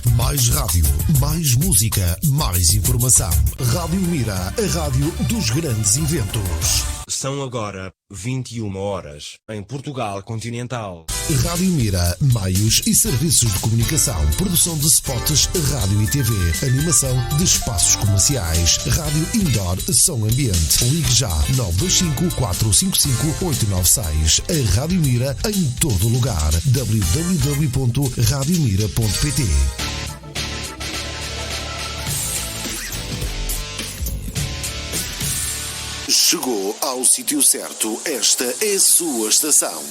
Mais rádio, mais música, mais informação. Rádio Mira, a rádio dos grandes eventos. São agora 21 horas em Portugal continental. Rádio Mira, meios e serviços de comunicação, produção de spots, rádio e TV, animação de espaços comerciais, rádio indoor, som ambiente. Ligue já 925 455 896. A Rádio Mira em todo lugar. www.radiomira.pt. Chegou ao sítio certo. Esta é a sua estação.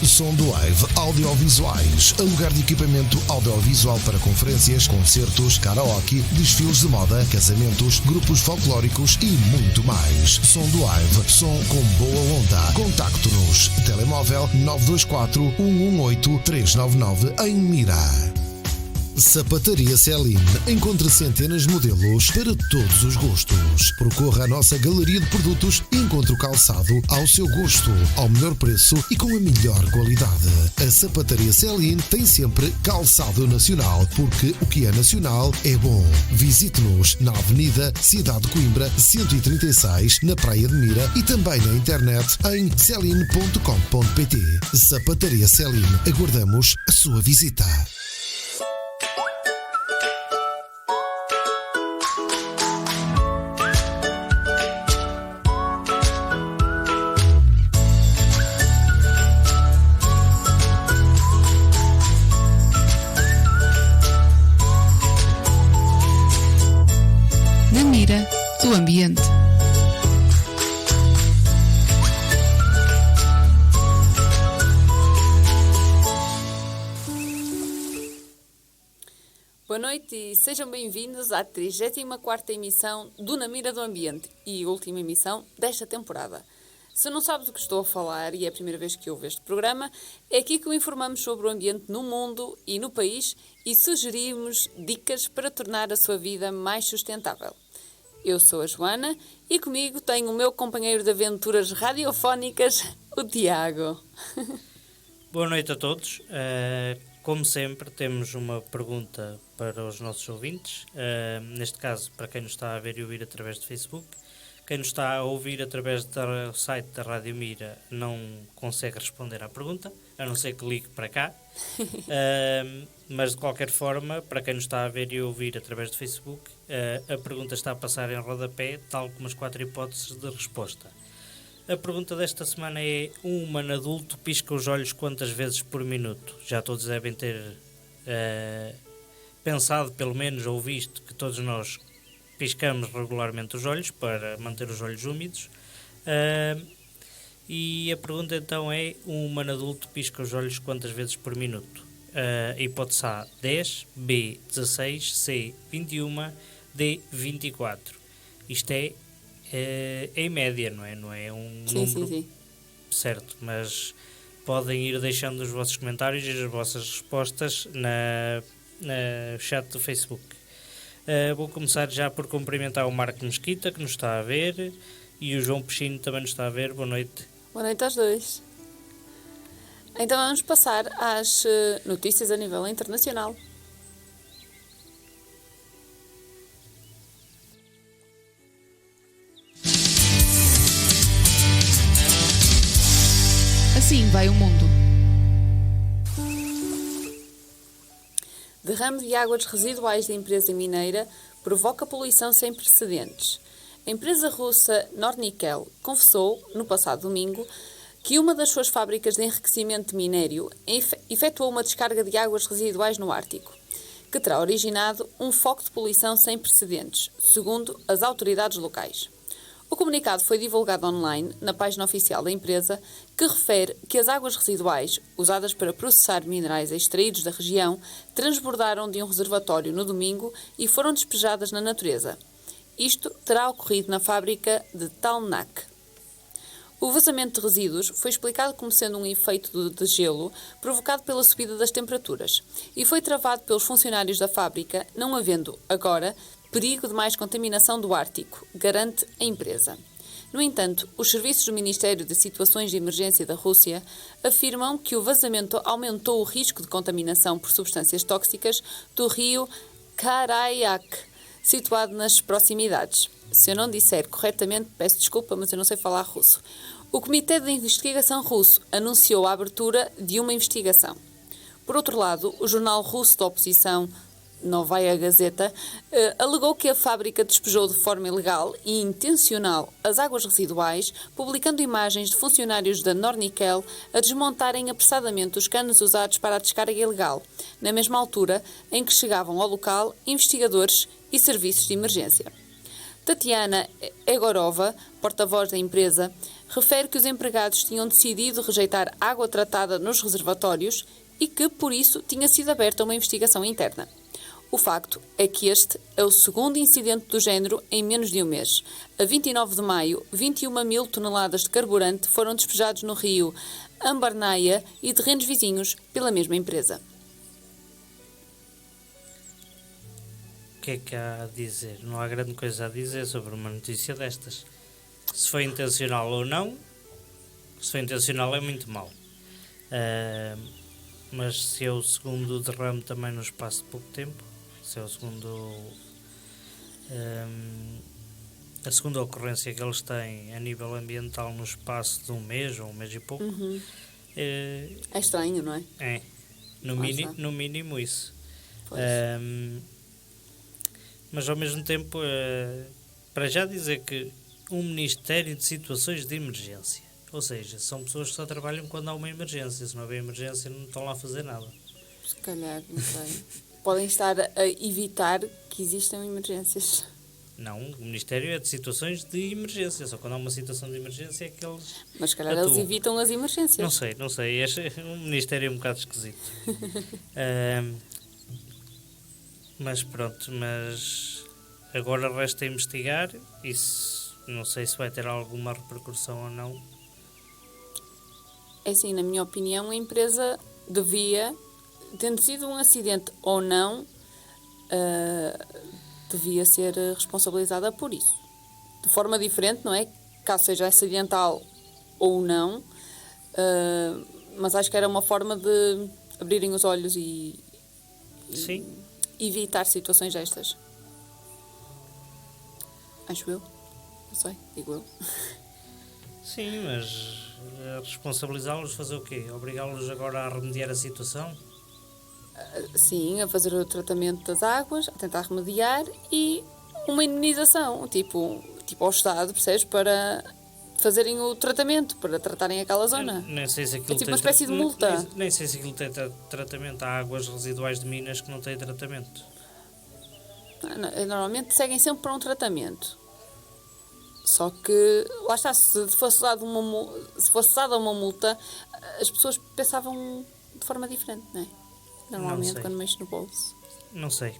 Som do Live Audiovisuais, a lugar de equipamento audiovisual para conferências, concertos, karaoke, desfiles de moda, casamentos, grupos folclóricos e muito mais. Som do Live, som com boa onda. Contacte-nos. Telemóvel 924 118 399 em Mira. Sapataria Celine. Encontre centenas de modelos para todos os gostos. Procorra a nossa galeria de produtos e encontre o calçado ao seu gosto, ao melhor preço e com a melhor qualidade. A Sapataria Celine tem sempre calçado nacional, porque o que é nacional é bom. Visite-nos na Avenida Cidade de Coimbra 136, na Praia de Mira, e também na internet em celine.com.pt. Sapataria Celine. Aguardamos a sua visita. Do ambiente. Boa noite e sejam bem-vindos à 34ª emissão do Na Mira do Ambiente e última emissão desta temporada. Se não sabes do que estou a falar e é a primeira vez que ouves este programa, é aqui que o informamos sobre o ambiente no mundo e no país e sugerimos dicas para tornar a sua vida mais sustentável. Eu sou a Joana e comigo tenho o meu companheiro de aventuras radiofónicas, o Tiago. Boa noite a todos. Como sempre, temos uma pergunta para os nossos ouvintes. Neste caso, para quem nos está a ver e ouvir através do Facebook. Quem nos está a ouvir através do site da Rádio Mira não consegue responder à pergunta, a não ser que ligue para cá. Mas, de qualquer forma, para quem nos está a ver e ouvir através do Facebook, a pergunta está a passar em rodapé, tal como as 4 hipóteses de resposta. A pergunta desta semana é: um humano adulto pisca os olhos quantas vezes por minuto? Já todos devem ter pensado, pelo menos, ou visto que todos nós piscamos regularmente os olhos para manter os olhos úmidos. E a pergunta então é: um humano adulto pisca os olhos quantas vezes por minuto? Hipótese A, 10, B, 16, C, 21, D, 24. Isto é em média, não é? Não é um número certo, mas podem ir deixando os vossos comentários e as vossas respostas na chat do Facebook. Vou começar já por cumprimentar o Marco Mesquita, que nos está a ver, e o João Peixinho também nos está a ver. Boa noite. Boa noite aos dois. Então vamos passar às notícias a nível internacional. Assim vai o mundo. Derrame de águas residuais da empresa mineira provoca poluição sem precedentes. A empresa russa Nornickel confessou, no passado domingo, que uma das suas fábricas de enriquecimento de minério efetuou uma descarga de águas residuais no Ártico, que terá originado um foco de poluição sem precedentes, segundo as autoridades locais. O comunicado foi divulgado online na página oficial da empresa, que refere que as águas residuais, usadas para processar minerais extraídos da região, transbordaram de um reservatório no domingo e foram despejadas na natureza. Isto terá ocorrido na fábrica de Talnac. O vazamento de resíduos foi explicado como sendo um efeito de gelo provocado pela subida das temperaturas e foi travado pelos funcionários da fábrica, não havendo, agora, perigo de mais contaminação do Ártico, garante a empresa. No entanto, os serviços do Ministério de Situações de Emergência da Rússia afirmam que o vazamento aumentou o risco de contaminação por substâncias tóxicas do rio Karayak, situado nas proximidades. Se eu não disser corretamente, peço desculpa, mas eu não sei falar russo. O Comitê de Investigação Russo anunciou a abertura de uma investigação. Por outro lado, o jornal russo da oposição, Novaya Gazeta, alegou que a fábrica despejou de forma ilegal e intencional as águas residuais, publicando imagens de funcionários da Nornickel a desmontarem apressadamente os canos usados para a descarga ilegal, na mesma altura em que chegavam ao local investigadores e serviços de emergência. Tatiana Egorova, porta-voz da empresa, refere que os empregados tinham decidido rejeitar água tratada nos reservatórios e que, por isso, tinha sido aberta uma investigação interna. O facto é que este é o segundo incidente do género em menos de um mês. A 29 de maio, 21.000 toneladas de carburante foram despejados no rio Ambarnaia e terrenos vizinhos pela mesma empresa. O que é que há a dizer? Não há grande coisa a dizer sobre uma notícia destas. Se foi intencional ou não, se foi intencional é muito mau. Mas se é o segundo derrame também no espaço de pouco tempo, se é o segundo, a segunda ocorrência que eles têm a nível ambiental no espaço de um mês ou um mês e pouco, É estranho, não é? É, no mínimo isso. Mas ao mesmo tempo, para já dizer que um Ministério de Situações de Emergência, ou seja, são pessoas que só trabalham quando há uma emergência. Se não houver emergência, não estão lá a fazer nada. Se calhar, não sei. Podem estar a evitar que existam emergências. Não, o Ministério é de Situações de Emergência. Só quando há uma situação de emergência é que eles Mas se calhar atuam. eles evitam as emergências. Não sei. O Ministério é um bocado esquisito. Mas pronto, agora resta investigar e não sei se vai ter alguma repercussão ou não. É assim, na minha opinião, a empresa devia, tendo sido um acidente ou não, devia ser responsabilizada por isso. De forma diferente, não é? Caso seja acidental ou não, mas acho que era uma forma de abrirem os olhos e Sim. evitar situações destas. Acho eu. Não sei, digo eu. Sim, mas responsabilizá-los, fazer o quê? Obrigá-los agora a remediar a situação? Sim, a fazer o tratamento das águas, a tentar remediar e uma indenização, tipo ao Estado, percebes? Para fazerem o tratamento, para tratarem aquela zona. Nem sei se aquilo é tipo uma espécie de multa. Nem sei se aquilo tem tratamento. Há águas residuais de Minas que não têm tratamento. Normalmente seguem sempre para um tratamento. Só que, lá está, se fosse dada uma multa, as pessoas pensavam de forma diferente, não é? Normalmente, quando mexe no bolso. Não sei.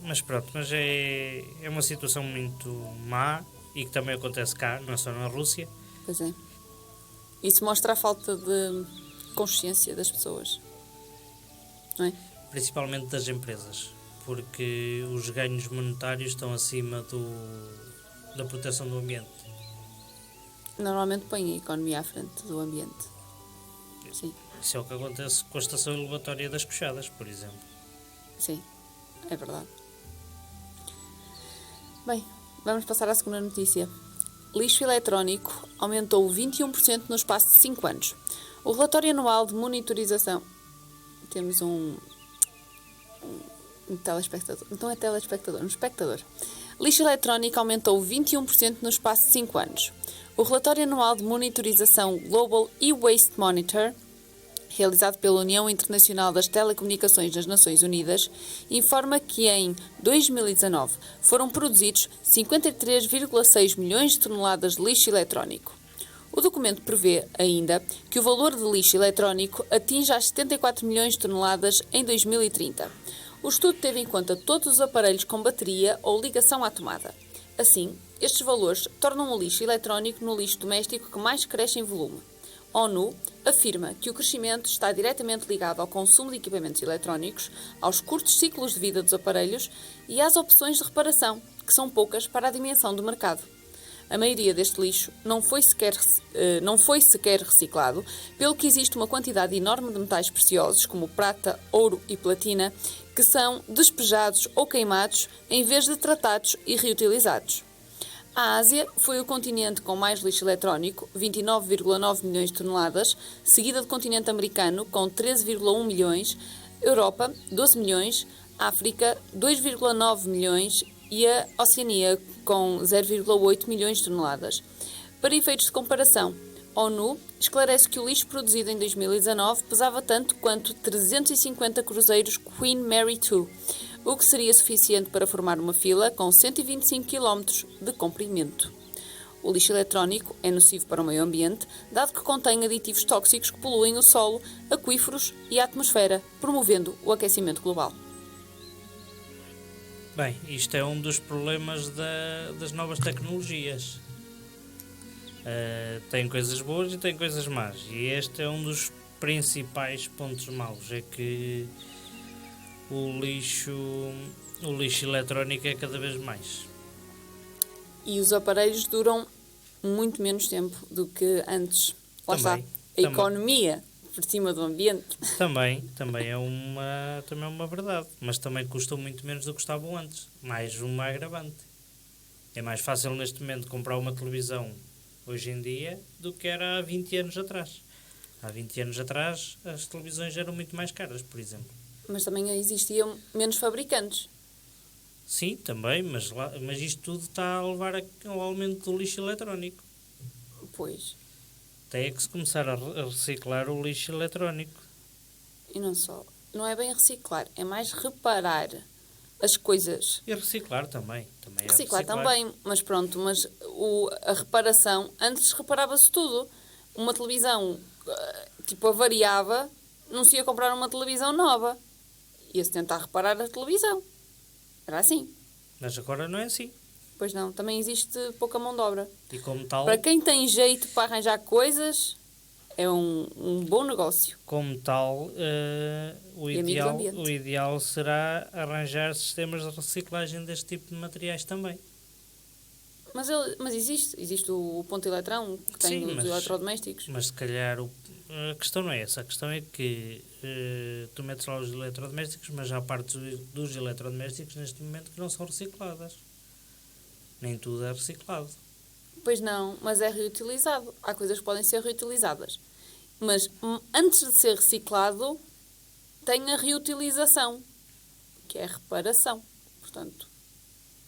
Mas pronto, mas é uma situação muito má e que também acontece cá, não é só na Rússia. Pois é. Isso mostra a falta de consciência das pessoas, não é? Principalmente das empresas, porque os ganhos monetários estão acima da proteção do ambiente. Normalmente põe a economia à frente do ambiente. Sim. Isso é o que acontece com a estação elevatória das Cochadas, por exemplo. Sim, é verdade. Bem, vamos passar à segunda notícia. Lixo eletrónico aumentou 21% no espaço de 5 anos. O relatório anual de monitorização... Temos um telespectador. Não é telespectador, um espectador. Lixo eletrónico aumentou 21% no espaço de 5 anos. O relatório anual de monitorização Global E-Waste Monitor, realizado pela União Internacional das Telecomunicações das Nações Unidas, informa que em 2019 foram produzidos 53,6 milhões de toneladas de lixo eletrónico. O documento prevê ainda que o valor de lixo eletrónico atinja as 74 milhões de toneladas em 2030. O estudo teve em conta todos os aparelhos com bateria ou ligação à tomada. Assim, estes valores tornam o lixo eletrónico no lixo doméstico que mais cresce em volume. A ONU afirma que o crescimento está diretamente ligado ao consumo de equipamentos eletrónicos, aos curtos ciclos de vida dos aparelhos e às opções de reparação, que são poucas para a dimensão do mercado. A maioria deste lixo não foi sequer reciclado, pelo que existe uma quantidade enorme de metais preciosos, como prata, ouro e platina, que são despejados ou queimados em vez de tratados e reutilizados. A Ásia foi o continente com mais lixo eletrónico, 29,9 milhões de toneladas, seguida do continente americano, com 13,1 milhões, Europa, 12 milhões, África, 2,9 milhões e a Oceania, com 0,8 milhões de toneladas. Para efeitos de comparação, a ONU esclarece que o lixo produzido em 2019 pesava tanto quanto 350 cruzeiros Queen Mary II, o que seria suficiente para formar uma fila com 125 km de comprimento. O lixo eletrónico é nocivo para o meio ambiente, dado que contém aditivos tóxicos que poluem o solo, aquíferos e a atmosfera, promovendo o aquecimento global. Bem, isto é um dos problemas das novas tecnologias. Tem coisas boas e tem coisas más. E este é um dos principais pontos maus. É que o lixo eletrónico é cada vez mais. E os aparelhos duram muito menos tempo do que antes. Lá está. A economia por cima do ambiente. Também é uma verdade. Mas também custam muito menos do que custavam antes. Mais uma agravante. É mais fácil neste momento comprar uma televisão hoje em dia do que era há 20 anos atrás. Há 20 anos atrás as televisões eram muito mais caras, por exemplo. Mas também existiam menos fabricantes. Sim, também, mas isto tudo está a levar ao aumento do lixo eletrónico. Pois. Tem que se começar a reciclar o lixo eletrónico. E não só. Não é bem reciclar, é mais reparar as coisas. E reciclar também. Reciclar também, mas pronto, a reparação, antes reparava-se tudo. Uma televisão, avariava, não se ia comprar uma televisão nova. Ia-se tentar reparar a televisão. Era assim. Mas agora não é assim. Pois não, também existe pouca mão de obra. E como tal... Para quem tem jeito para arranjar coisas, é um bom negócio. Como tal, o ideal será arranjar sistemas de reciclagem deste tipo de materiais também. Mas existe o ponto eletrão que tem os eletrodomésticos. Mas se calhar a questão não é essa. A questão é que tu metes lá os eletrodomésticos, mas há partes dos eletrodomésticos neste momento que não são recicladas. Nem tudo é reciclado. Pois não, mas é reutilizado. Há coisas que podem ser reutilizadas. Mas antes de ser reciclado, tem a reutilização, que é a reparação. Portanto,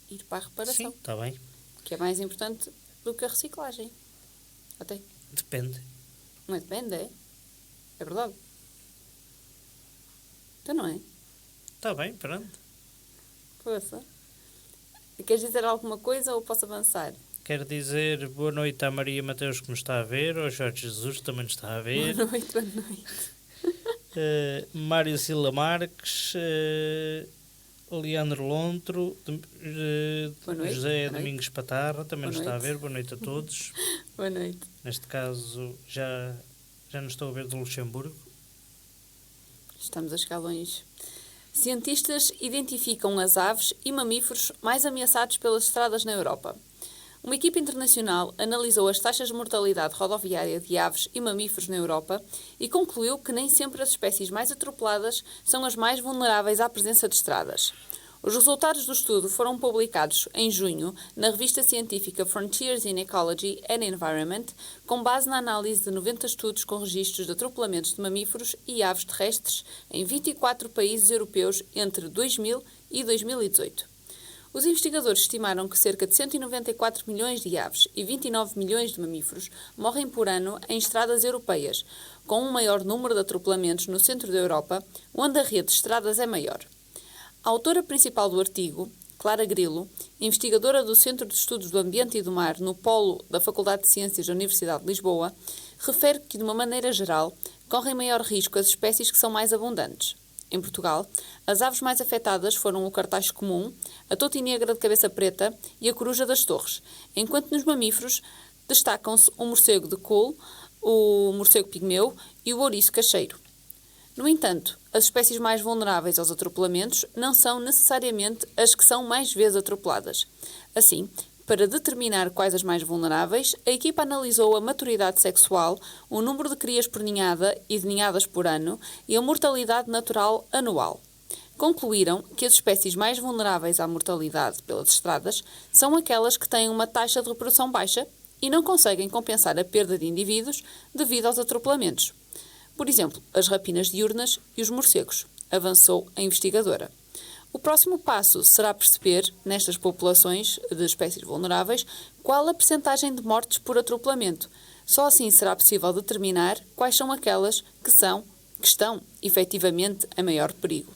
ir para a reparação. Sim, está bem. Que é mais importante do que a reciclagem. Até. Depende. Não é depende, é? É verdade. Então não é? Está bem, pronto. Força. Queres dizer alguma coisa ou posso avançar? Quero dizer boa noite à Maria Mateus que nos está a ver, ao Jorge Jesus que também nos está a ver. Boa noite. Mário Sila Marques, Leandro Lontro, José Domingos Patarra também nos está a ver. Boa noite a todos. Boa noite. Neste caso já nos estou a ver do Luxemburgo. Estamos a chegar longe. Cientistas identificam as aves e mamíferos mais ameaçados pelas estradas na Europa. Uma equipa internacional analisou as taxas de mortalidade rodoviária de aves e mamíferos na Europa e concluiu que nem sempre as espécies mais atropeladas são as mais vulneráveis à presença de estradas. Os resultados do estudo foram publicados em junho na revista científica Frontiers in Ecology and Environment, com base na análise de 90 estudos com registros de atropelamentos de mamíferos e aves terrestres em 24 países europeus entre 2000 e 2018. Os investigadores estimaram que cerca de 194 milhões de aves e 29 milhões de mamíferos morrem por ano em estradas europeias, com um maior número de atropelamentos no centro da Europa, onde a rede de estradas é maior. A autora principal do artigo, Clara Grilo, investigadora do Centro de Estudos do Ambiente e do Mar no Polo da Faculdade de Ciências da Universidade de Lisboa, refere que, de uma maneira geral, correm maior risco as espécies que são mais abundantes. Em Portugal, as aves mais afetadas foram o cartacho comum, a totinegra de cabeça preta e a coruja das torres, enquanto nos mamíferos destacam-se o morcego de Kuhl, o morcego pigmeu e o ouriço cacheiro. No entanto, as espécies mais vulneráveis aos atropelamentos não são necessariamente as que são mais vezes atropeladas. Assim, Para determinar quais as mais vulneráveis, a equipa analisou a maturidade sexual, o número de crias por ninhada e de ninhadas por ano e a mortalidade natural anual. Concluíram que as espécies mais vulneráveis à mortalidade pelas estradas são aquelas que têm uma taxa de reprodução baixa e não conseguem compensar a perda de indivíduos devido aos atropelamentos. Por exemplo, as rapinas diurnas e os morcegos, avançou a investigadora. O próximo passo será perceber, nestas populações de espécies vulneráveis, qual a percentagem de mortes por atropelamento. Só assim será possível determinar quais são aquelas que estão, efetivamente, em maior perigo.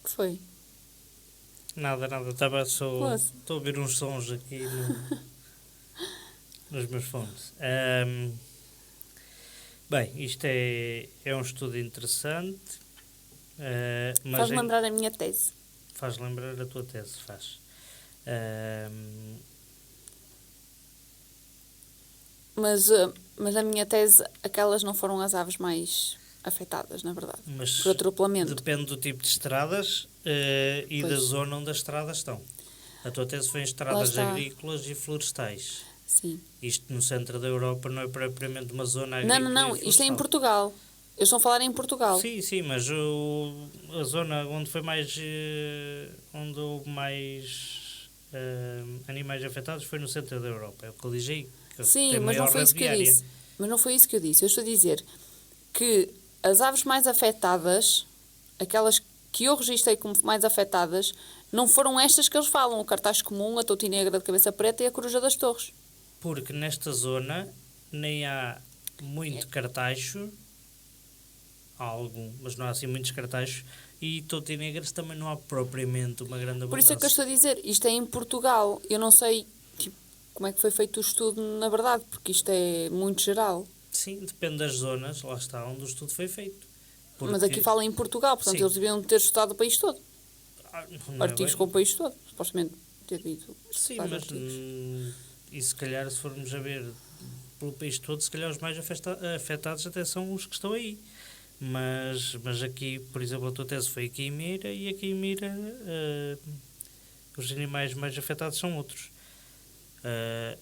O que foi? Nada. Estou a ouvir uns sons aqui nos meus fones. Bem, isto é um estudo interessante. Mas Faz-me lembrar a minha tese. Faz lembrar a tua tese, faz. Mas na minha tese, aquelas não foram as aves mais afetadas, na verdade, Mas por atropelamento. depende do tipo de estradas e da zona onde as estradas estão. A tua tese foi em estradas agrícolas e florestais. Sim. Isto no centro da Europa não é propriamente uma zona agrícola. Não, isto é em Portugal. Eles estão a falar em Portugal. Sim, mas a zona onde foi mais onde houve mais animais afetados foi no centro da Europa. É o que eu disse. Sim, mas não foi isso que eu disse. Mas não foi isso que eu disse. Eu estou a dizer que as aves mais afetadas, aquelas que eu registrei como mais afetadas, não foram estas que eles falam. O cartaz comum, a toutinegra de cabeça preta e a coruja das torres. Porque nesta zona nem há muito cartacho, há algum, mas não há assim muitos cartachos, e toutinegras também não há propriamente uma grande abundância. Por isso é que eu estou a dizer, isto é em Portugal. Eu não sei como é que foi feito o estudo, na verdade, porque isto é muito geral. Sim, depende das zonas, lá está onde o estudo foi feito. Porque... Mas aqui fala em Portugal, portanto eles deviam ter estudado o país todo. Artigos com o país todo, supostamente ter dito. Sim, mas e se calhar se formos a ver pelo país todo, se calhar os mais afetados até são os que estão aí. Mas aqui, por exemplo, a tua tese foi aqui em Mira, e aqui em Mira os animais mais afetados são outros.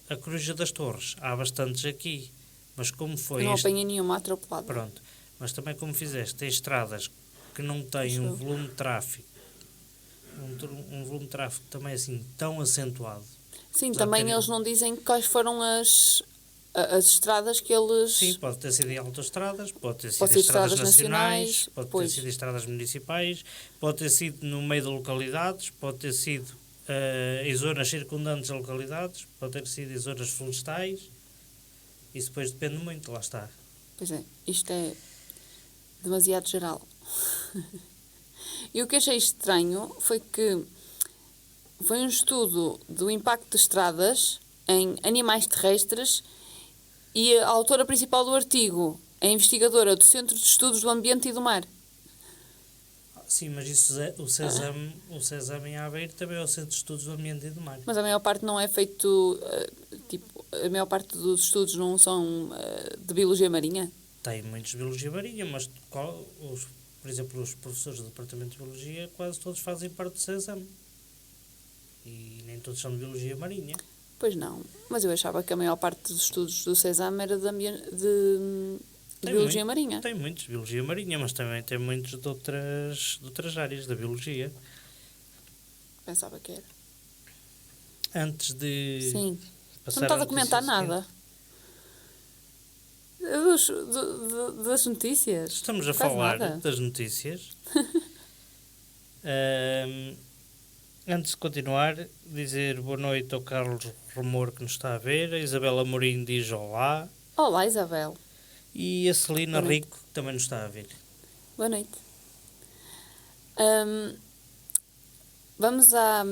A coruja das torres, há bastantes aqui, mas como foi... Não apanhei nenhuma atropelada. Pronto, mas também como fizeste, tem estradas que não têm um volume de tráfego, um volume de tráfego também assim tão acentuado. Sim, também eles não dizem quais foram as estradas que eles... Sim, pode ter sido em autoestradas, pode ter sido em estradas nacionais, pode ter sido em estradas municipais, pode ter sido no meio de localidades, pode ter sido em zonas circundantes a localidades, pode ter sido em zonas florestais. Isso depois depende muito, lá está. Pois é, isto é demasiado geral. E o que achei estranho foi que foi um estudo do impacto de estradas em animais terrestres e a autora principal do artigo, a investigadora do Centro de Estudos do Ambiente e do Mar. Sim, mas isso o Sésamo em Aveiro também é o Centro de Estudos do Ambiente e do Mar. Mas a maior parte não é feito, a maior parte dos estudos não são de biologia marinha? Tem muitos de biologia marinha, mas por exemplo, os professores do Departamento de Biologia quase todos fazem parte do Sésamo. E nem todos são de biologia marinha. Pois não, mas eu achava que a maior parte dos estudos do Sésamo era de biologia marinha. Tem muitos de biologia marinha, mas também tem muitos de outras áreas da biologia. Pensava que era. Antes de... Sim. Não estás a comentar nada. Das notícias. Estamos a falar das notícias. Antes de continuar, dizer boa noite ao Carlos Rumor que nos está a ver. A Isabela Amorim diz olá. Olá, Isabel. E a Celina Rico que também nos está a ver. Boa noite. Vamos à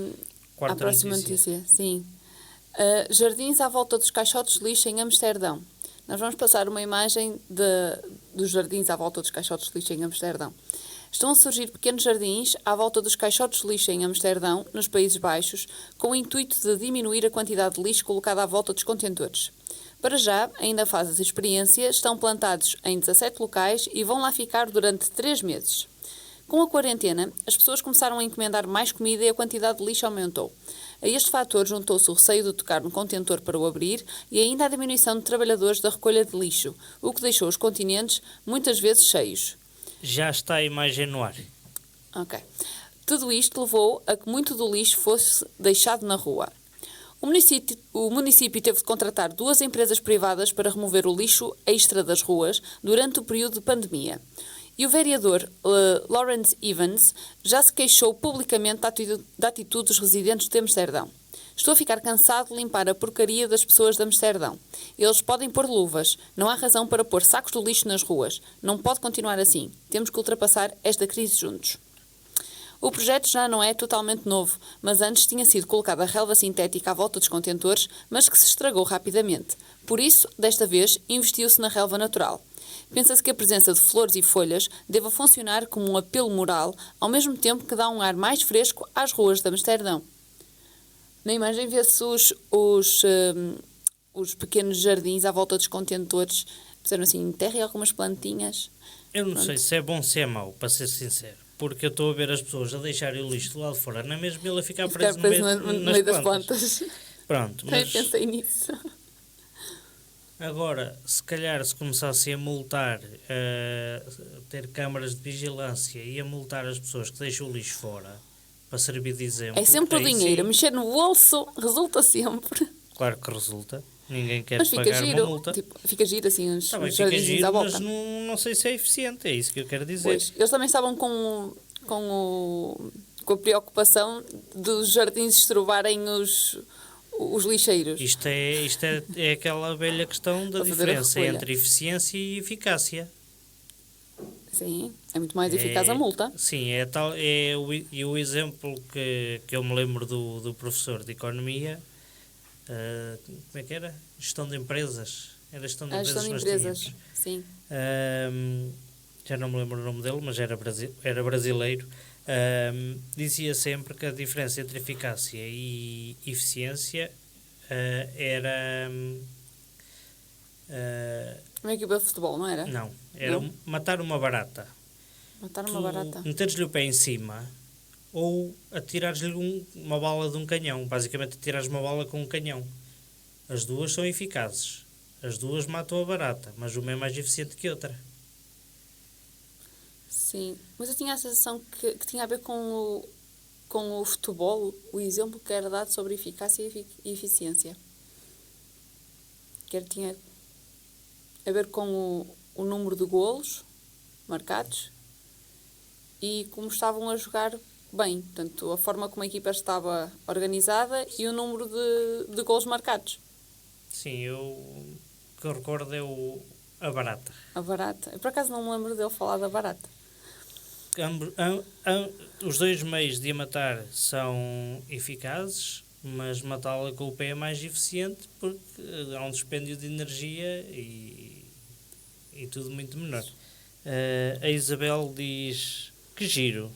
próxima notícia. Sim. Jardins à volta dos caixotes de lixo em Amsterdão. Nós vamos passar uma imagem dos jardins à volta dos caixotes de lixo em Amsterdão. Estão a surgir pequenos jardins à volta dos caixotes de lixo em Amsterdão, nos Países Baixos, com o intuito de diminuir a quantidade de lixo colocada à volta dos contentores. Para já, ainda fazem experiência, estão plantados em 17 locais e vão lá ficar durante 3 meses. Com a quarentena, as pessoas começaram a encomendar mais comida e a quantidade de lixo aumentou. A este fator juntou-se o receio de tocar no contentor para o abrir e ainda a diminuição de trabalhadores da recolha de lixo, o que deixou os continentes muitas vezes cheios. Já está a imagem no ar. Ok. Tudo isto levou a que muito do lixo fosse deixado na rua. O município teve de contratar 2 empresas privadas para remover o lixo extra das ruas durante o período de pandemia. E o vereador Lawrence Evans já se queixou publicamente da atitude dos residentes de Amsterdão. Estou a ficar cansado de limpar a porcaria das pessoas de Amsterdão. Eles podem pôr luvas. Não há razão para pôr sacos de lixo nas ruas. Não pode continuar assim. Temos que ultrapassar esta crise juntos. O projeto já não é totalmente novo, mas antes tinha sido colocada relva sintética à volta dos contentores, mas que se estragou rapidamente. Por isso, desta vez, investiu-se na relva natural. Pensa-se que a presença de flores e folhas deva funcionar como um apelo moral, ao mesmo tempo que dá um ar mais fresco às ruas de Amsterdão. Na imagem vê-se os pequenos jardins à volta dos contentores, puseram assim em terra e algumas plantinhas. Eu não sei se é bom ou se é mau, para ser sincero. Porque eu estou a ver as pessoas a deixarem o lixo do lado de fora, na mesma ele a ficar preso no meio das plantas. Pronto, mas também pensei nisso. Agora, se calhar se começasse a multar, ter câmaras de vigilância e a multar as pessoas que deixam o lixo fora, para servir de exemplo... É sempre o dinheiro, sim, mexer no bolso resulta sempre. Claro que resulta. Ninguém quer Mas fica pagar giro, uma multa. tipo, fica giro assim os Também fica jardins giro, à volta. mas não sei se é eficiente, é isso que eu quero dizer. Pois, eles também estavam com a preocupação dos jardins estrovarem os lixeiros. Isto é aquela velha questão da Para fazer a diferença recolha. entre eficiência e eficácia. Sim, é muito mais eficaz a multa. Sim, o exemplo que eu me lembro do professor de Economia, como é que era? Gestão de empresas. Era gestão de A empresas. gestão de empresas, sim. Já não me lembro o nome dele, mas era brasileiro. Dizia sempre que a diferença entre eficácia e eficiência era... Uma equipa de futebol, não era? não, era Não? matar uma barata. Matar uma barata. Meteres-lhe o pé em cima ou atirares-lhe uma bala de um canhão. Basicamente, atirares uma bala com um canhão. As duas são eficazes. As duas matam a barata, mas uma é mais eficiente que outra. Sim, mas eu tinha a sensação que tinha a ver com o futebol, o exemplo que era dado sobre eficácia e eficiência. Que tinha a ver com o número de golos marcados e como estavam a jogar bem. Portanto, a forma como a equipa estava organizada e o número de golos marcados. Sim, o que eu recordo é a barata. A barata. Eu, por acaso, não me lembro dele falar da barata. Os dois meios de a matar são eficazes, mas matá-la com o pé é mais eficiente porque há um dispêndio de energia e tudo muito menor. A Isabel diz que giro.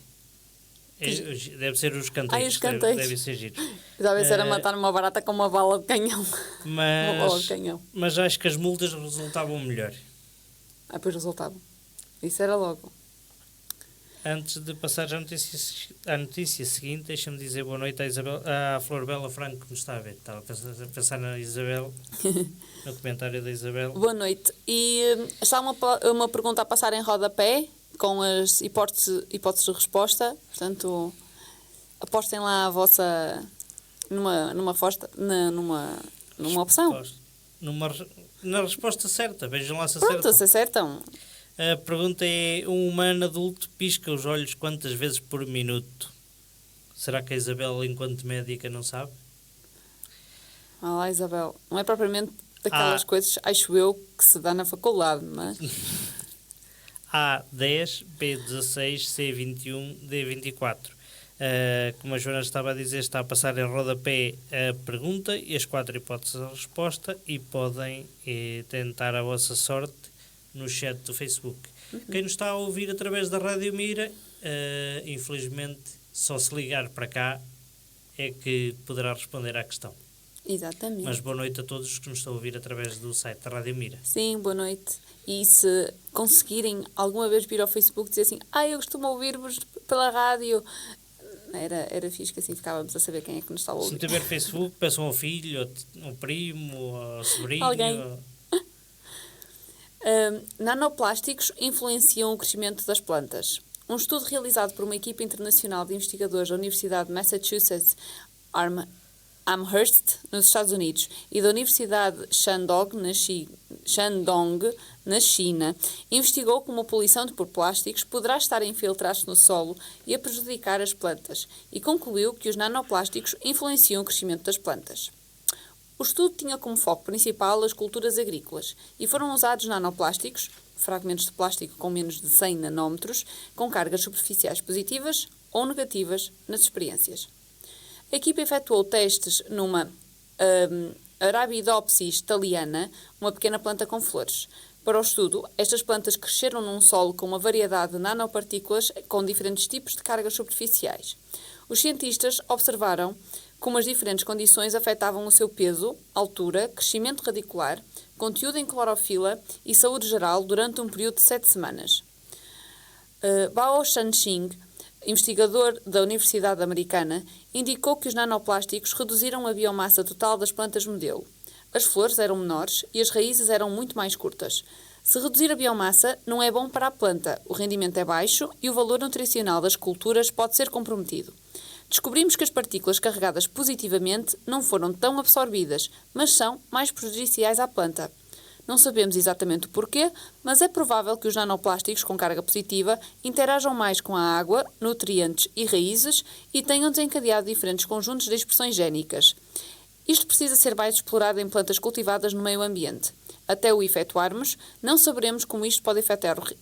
Deve ser os canteiros. Os canteiros. Deve ser giro. Talvez era matar uma barata com uma bala de canhão. Uma bala de canhão. Mas acho que as multas resultavam melhor. Pois resultava. Isso era logo. Antes de passar à notícia seguinte, deixa-me dizer boa noite à Flor Bela Franco que nos está a ver. Estava a pensar na Isabel, no comentário da Isabel. Boa noite. E está uma pergunta a passar em rodapé, com as hipóteses de resposta. Portanto, apostem lá a vossa... numa opção. Na resposta certa. Vejam lá se Pronto, acertam. se acertam. A pergunta é: um humano adulto pisca os olhos quantas vezes por minuto? Será que a Isabel, enquanto médica, não sabe? Olá, Isabel. Não é propriamente daquelas coisas, acho eu, que se dá na faculdade, mas... A10, B16, C21, D24. Como a Joana estava a dizer, está a passar em rodapé a pergunta e as 4 hipóteses da resposta e podem tentar a vossa sorte no chat do Facebook. Quem nos está a ouvir através da Rádio Mira, infelizmente, só se ligar para cá é que poderá responder à questão. Exatamente. Mas boa noite a todos que nos estão a ouvir através do site da Rádio Mira. Sim, boa noite. E se conseguirem alguma vez vir ao Facebook e dizer assim: eu costumo ouvir-vos pela rádio. Era fixe, que assim ficávamos a saber quem é que nos está a ouvir. Se não tiver Facebook, peçam ao filho, ao primo, ao sobrinho. Alguém. Nanoplásticos influenciam o crescimento das plantas. Um estudo realizado por uma equipa internacional de investigadores da Universidade de Massachusetts Amherst, nos Estados Unidos, e da Universidade Shandong, na China, investigou como a poluição por plásticos poderá estar a infiltrar-se no solo e a prejudicar as plantas, e concluiu que os nanoplásticos influenciam o crescimento das plantas. O estudo tinha como foco principal as culturas agrícolas, e foram usados nanoplásticos, fragmentos de plástico com menos de 100 nanómetros, com cargas superficiais positivas ou negativas nas experiências. A equipa efetuou testes numa Arabidopsis thaliana, uma pequena planta com flores. Para o estudo, estas plantas cresceram num solo com uma variedade de nanopartículas com diferentes tipos de cargas superficiais. Os cientistas observaram como as diferentes condições afetavam o seu peso, altura, crescimento radicular, conteúdo em clorofila e saúde geral durante um período de 7 semanas. Bao Shanxing, investigador da Universidade Americana, indicou que os nanoplásticos reduziram a biomassa total das plantas modelo. As flores eram menores e as raízes eram muito mais curtas. Se reduzir a biomassa, não é bom para a planta, o rendimento é baixo e o valor nutricional das culturas pode ser comprometido. Descobrimos que as partículas carregadas positivamente não foram tão absorvidas, mas são mais prejudiciais à planta. Não sabemos exatamente o porquê, mas é provável que os nanoplásticos com carga positiva interajam mais com a água, nutrientes e raízes e tenham desencadeado diferentes conjuntos de expressões génicas. Isto precisa ser mais explorado em plantas cultivadas no meio ambiente. Até o efetuarmos, não saberemos como isto pode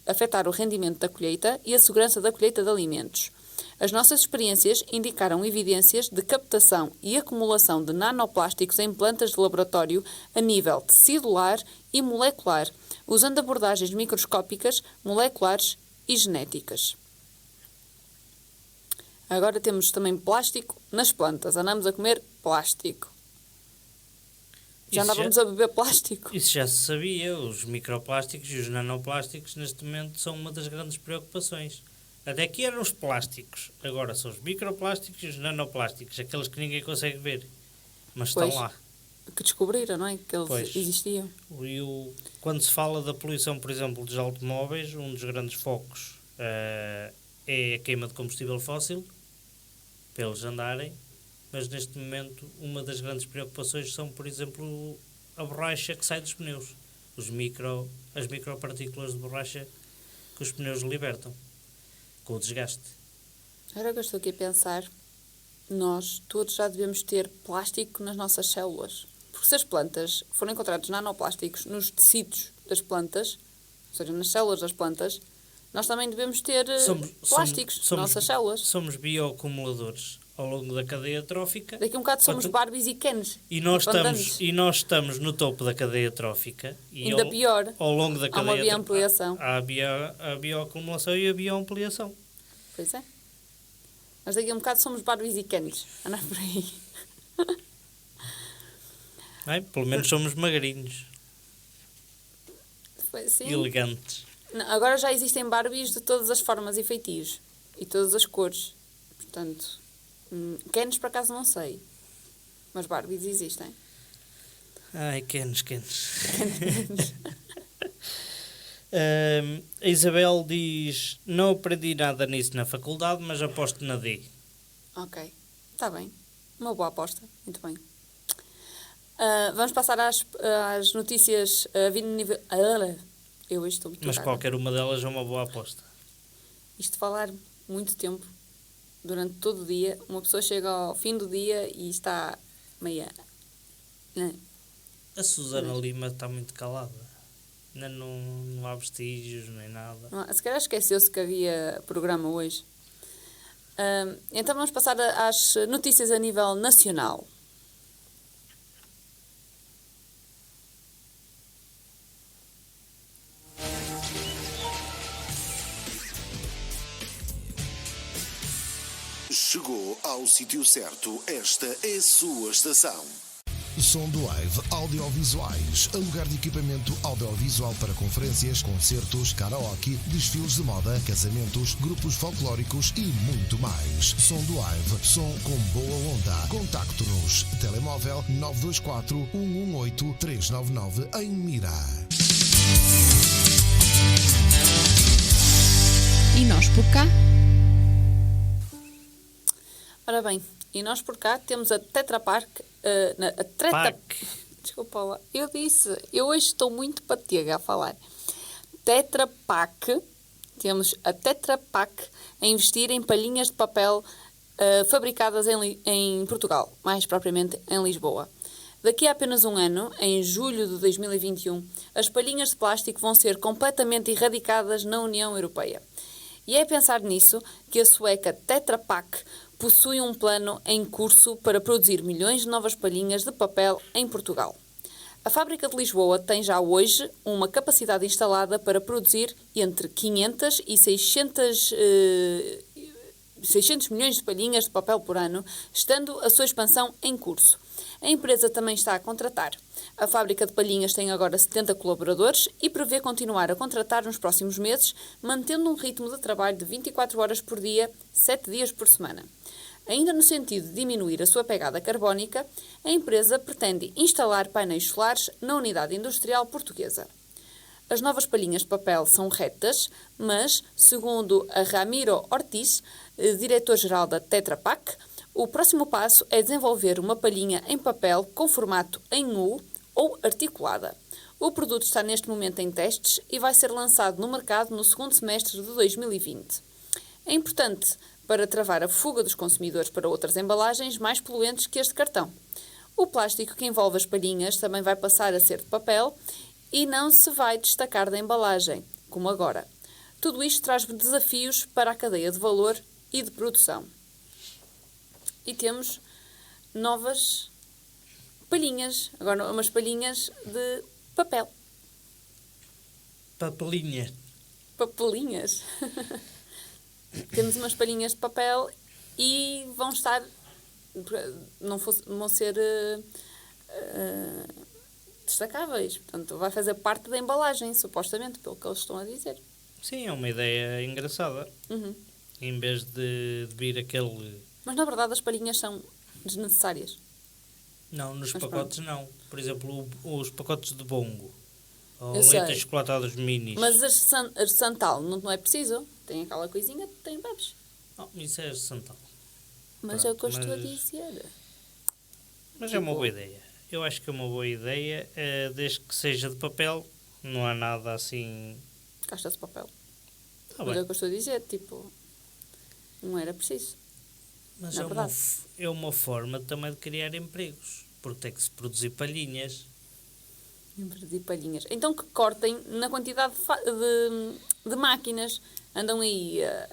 afetar o rendimento da colheita e a segurança da colheita de alimentos. As nossas experiências indicaram evidências de captação e acumulação de nanoplásticos em plantas de laboratório a nível tecidular e molecular, usando abordagens microscópicas, moleculares e genéticas. Agora temos também plástico nas plantas. Andamos a comer plástico. Já andávamos a beber plástico. Isso já se sabia. Os microplásticos e os nanoplásticos neste momento são uma das grandes preocupações. Até que eram os plásticos. Agora são os microplásticos e os nanoplásticos. Aqueles que ninguém consegue ver. Mas estão lá. Que descobriram, não é? Que eles existiam. Quando se fala da poluição, por exemplo, dos automóveis, um dos grandes focos é a queima de combustível fóssil, para eles andarem. Mas neste momento, uma das grandes preocupações são, por exemplo, a borracha que sai dos pneus. As micropartículas de borracha que os pneus libertam, com o desgaste. Agora que eu estou aqui a pensar, nós todos já devemos ter plástico nas nossas células. Porque se as plantas forem encontrados nanoplásticos nos tecidos das plantas, ou seja, nas células das plantas, nós também devemos ter plásticos nas nossas células. Somos bioacumuladores ao longo da cadeia trófica. Daqui a um bocado somos Barbies e Kens. E nós estamos no topo da cadeia trófica. E ainda pior, ao longo da cadeia há uma bioampliação. Há a bioacumulação e a bioampliação. Pois é. Mas daqui a um bocado somos Barbies e Kens. Andar por aí. Pelo menos somos magrinhos. Sim. Elegantes. Não, agora já existem Barbies de todas as formas e feitios. E todas as cores. Portanto, Kens por acaso não sei. Mas Barbies existem. Ai, Kens. A Isabel diz: não aprendi nada nisso na faculdade, mas aposto na D. Ok, está bem. Uma boa aposta. Muito bem. Vamos passar às notícias vindo no nível... Eu hoje estou muito Mas rara. qualquer uma delas é uma boa aposta. Isto de falar muito tempo, durante todo o dia, uma pessoa chega ao fim do dia e está meia... A Susana Lima está muito calada. Ainda não há vestígios nem nada. Se calhar esqueceu-se que havia programa hoje. Então vamos passar às notícias a nível nacional. Chegou ao sítio certo. Esta é a sua estação. Som do Live Audiovisuais, aluguer de equipamento audiovisual para conferências, concertos, karaoke, desfiles de moda, casamentos, grupos folclóricos e muito mais. Som do Live, som com boa onda. Contacto-nos, telemóvel 924 118 399 em Mira. E nós por cá? Ora bem, e nós por cá temos a Tetra Pak. Desculpa lá, eu hoje estou muito patega a falar. Tetra Pak, temos a Tetra Pak a investir em palhinhas de papel fabricadas em Portugal, mais propriamente em Lisboa. Daqui a apenas um ano, em julho de 2021, as palhinhas de plástico vão ser completamente erradicadas na União Europeia. E é pensar nisso que a sueca Tetra Pak possui um plano em curso para produzir milhões de novas palhinhas de papel em Portugal. A fábrica de Lisboa tem já hoje uma capacidade instalada para produzir entre 500 e 600 milhões de palhinhas de papel por ano, estando a sua expansão em curso. A empresa também está a contratar. A fábrica de palhinhas tem agora 70 colaboradores e prevê continuar a contratar nos próximos meses, mantendo um ritmo de trabalho de 24 horas por dia, 7 dias por semana. Ainda no sentido de diminuir a sua pegada carbónica, a empresa pretende instalar painéis solares na unidade industrial portuguesa. As novas palhinhas de papel são retas, mas, segundo a Ramiro Ortiz, diretor-geral da Tetra Pak, o próximo passo é desenvolver uma palhinha em papel com formato em U ou articulada. O produto está neste momento em testes e vai ser lançado no mercado no segundo semestre de 2020. É importante para travar a fuga dos consumidores para outras embalagens mais poluentes que este cartão. O plástico que envolve as palhinhas também vai passar a ser de papel e não se vai destacar da embalagem, como agora. Tudo isto traz desafios para a cadeia de valor e de produção. E temos novas palhinhas, agora umas palhinhas de papel. Papelinha. Papelinhas. Temos umas palhinhas de papel e vão estar, não vão ser destacáveis. Portanto, vai fazer parte da embalagem, supostamente, pelo que eles estão a dizer. Sim, é uma ideia engraçada. Uhum. Em vez de vir aquele... Mas, na verdade, as palhinhas são desnecessárias. Não, nos Mas pacotes não. Por exemplo, os pacotes de bongo. Ou Eu sei. leites chocolatados minis. Mas as de Santal não é preciso. Tem aquela coisinha, tem bebes. Não, isso é Santal. Mas Pronto, é o que eu estou a mas- dizer. Mas é uma boa ideia. Eu acho que é uma boa ideia, desde que seja de papel, não há nada assim... Caixa de papel. Tá Mas é bem. o que eu estou a dizer. Tipo, não era preciso. Mas na é uma, verdade. é uma forma também de criar empregos, porque tem que se produzir palhinhas. De palhinhas. Então que cortem na quantidade de máquinas. Andam aí a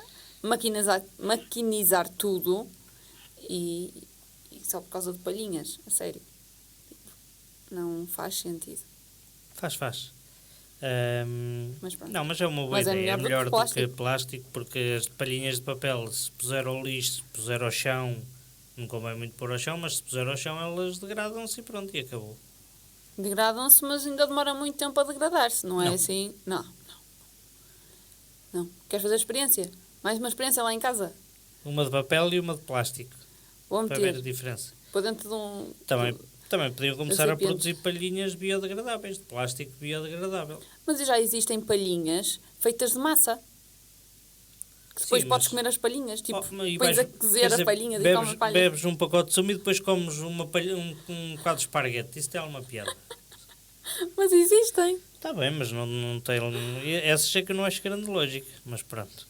maquinizar tudo e só por causa de palhinhas. A sério. Não faz sentido. Faz. Mas pronto. Não, mas é uma boa Mas é ideia. É melhor melhor do que do que plástico, porque as palhinhas de papel, se puser ao lixo, se puser ao chão, não convém muito pôr ao chão, mas se puser ao chão elas degradam-se e pronto, e acabou. Degradam-se, mas ainda demora muito tempo a degradar-se. Não é Não. assim? Não. Queres fazer experiência? Mais uma experiência lá em casa? Uma de papel e uma de plástico, Vou para ver a meter diferença. para dentro de um... Também podiam começar a recipiente. produzir palhinhas biodegradáveis, de plástico biodegradável. Mas já existem palhinhas feitas de massa. Que depois Sim, podes mas- comer as palhinhas. Tipo, E pões a cozer a palhinha e comes a palha. bebes um pacote de sumo e depois comes um bocado de esparguete. Isso é uma piada. Mas existem. Está bem, mas não tem... Essa é que eu não acho grande lógica, mas pronto.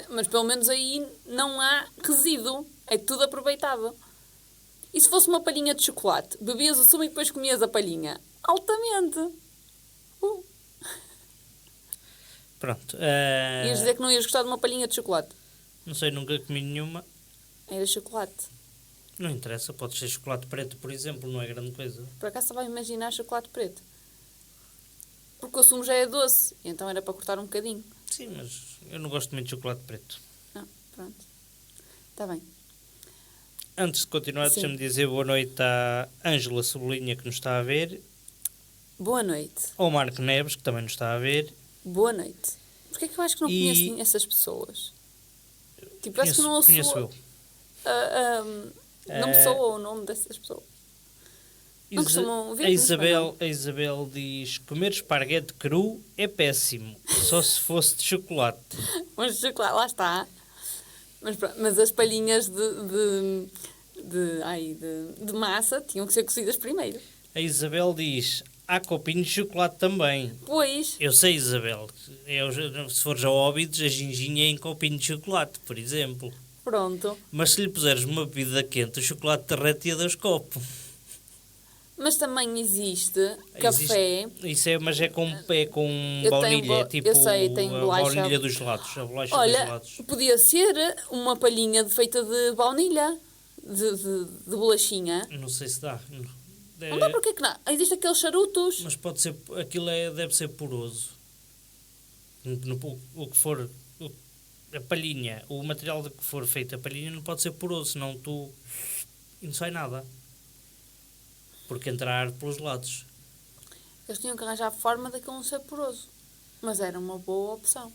Mas pelo menos aí não há resíduo. É tudo aproveitado. E se fosse uma palhinha de chocolate? Bebias o sumo e depois comias a palhinha? Altamente. Pronto. Ias dizer que não ias gostar de uma palhinha de chocolate. Não sei, nunca comi nenhuma. Era chocolate. Não interessa, pode ser chocolate preto, por exemplo, não é grande coisa. Por acaso estava a imaginar chocolate preto. Porque o sumo já é doce. E então era para cortar um bocadinho. Sim, mas eu não gosto muito de chocolate preto. Não, pronto. Está bem. Antes de continuar, Sim. deixa-me dizer boa noite à Ângela Cebolinha, que nos está a ver, Boa noite. ao Marco Neves, que também nos está a ver. Boa noite. Porquê é que eu acho que não E- conheço essas pessoas? Tipo, parece que não Conheço soa... eu. Não me soa o nome dessas pessoas. Não costumam vir A no Isabel diz: comer esparguete cru é péssimo, só se fosse de chocolate. Mas de chocolate, lá está. Mas as palhinhas de massa tinham que ser cozidas primeiro. A Isabel diz: há copinho de chocolate também. Pois, Eu sei, Isabel, se fores ao Óbidos, a ginginha é em copinho de chocolate, por exemplo. pronto. Mas se lhe puseres uma bebida quente, o chocolate derrete e a dois copos. Mas também existe café. Isso é, mas é com Eu baunilha, tenho é tipo eu sei, tem a bolacha. baunilha dos gelados. A bolacha dos Olha, gelados. podia ser uma palhinha feita de baunilha, de bolachinha. Não sei se dá. Não dá, porque que não? Existem aqueles charutos. Mas pode ser, aquilo deve ser poroso. O que for, a palhinha, o material de que for feita a palhinha não pode ser poroso, senão e não sai nada. Porque entra ar pelos lados. Eles tinham que arranjar a forma daquilo não ser poroso. Mas era uma boa opção.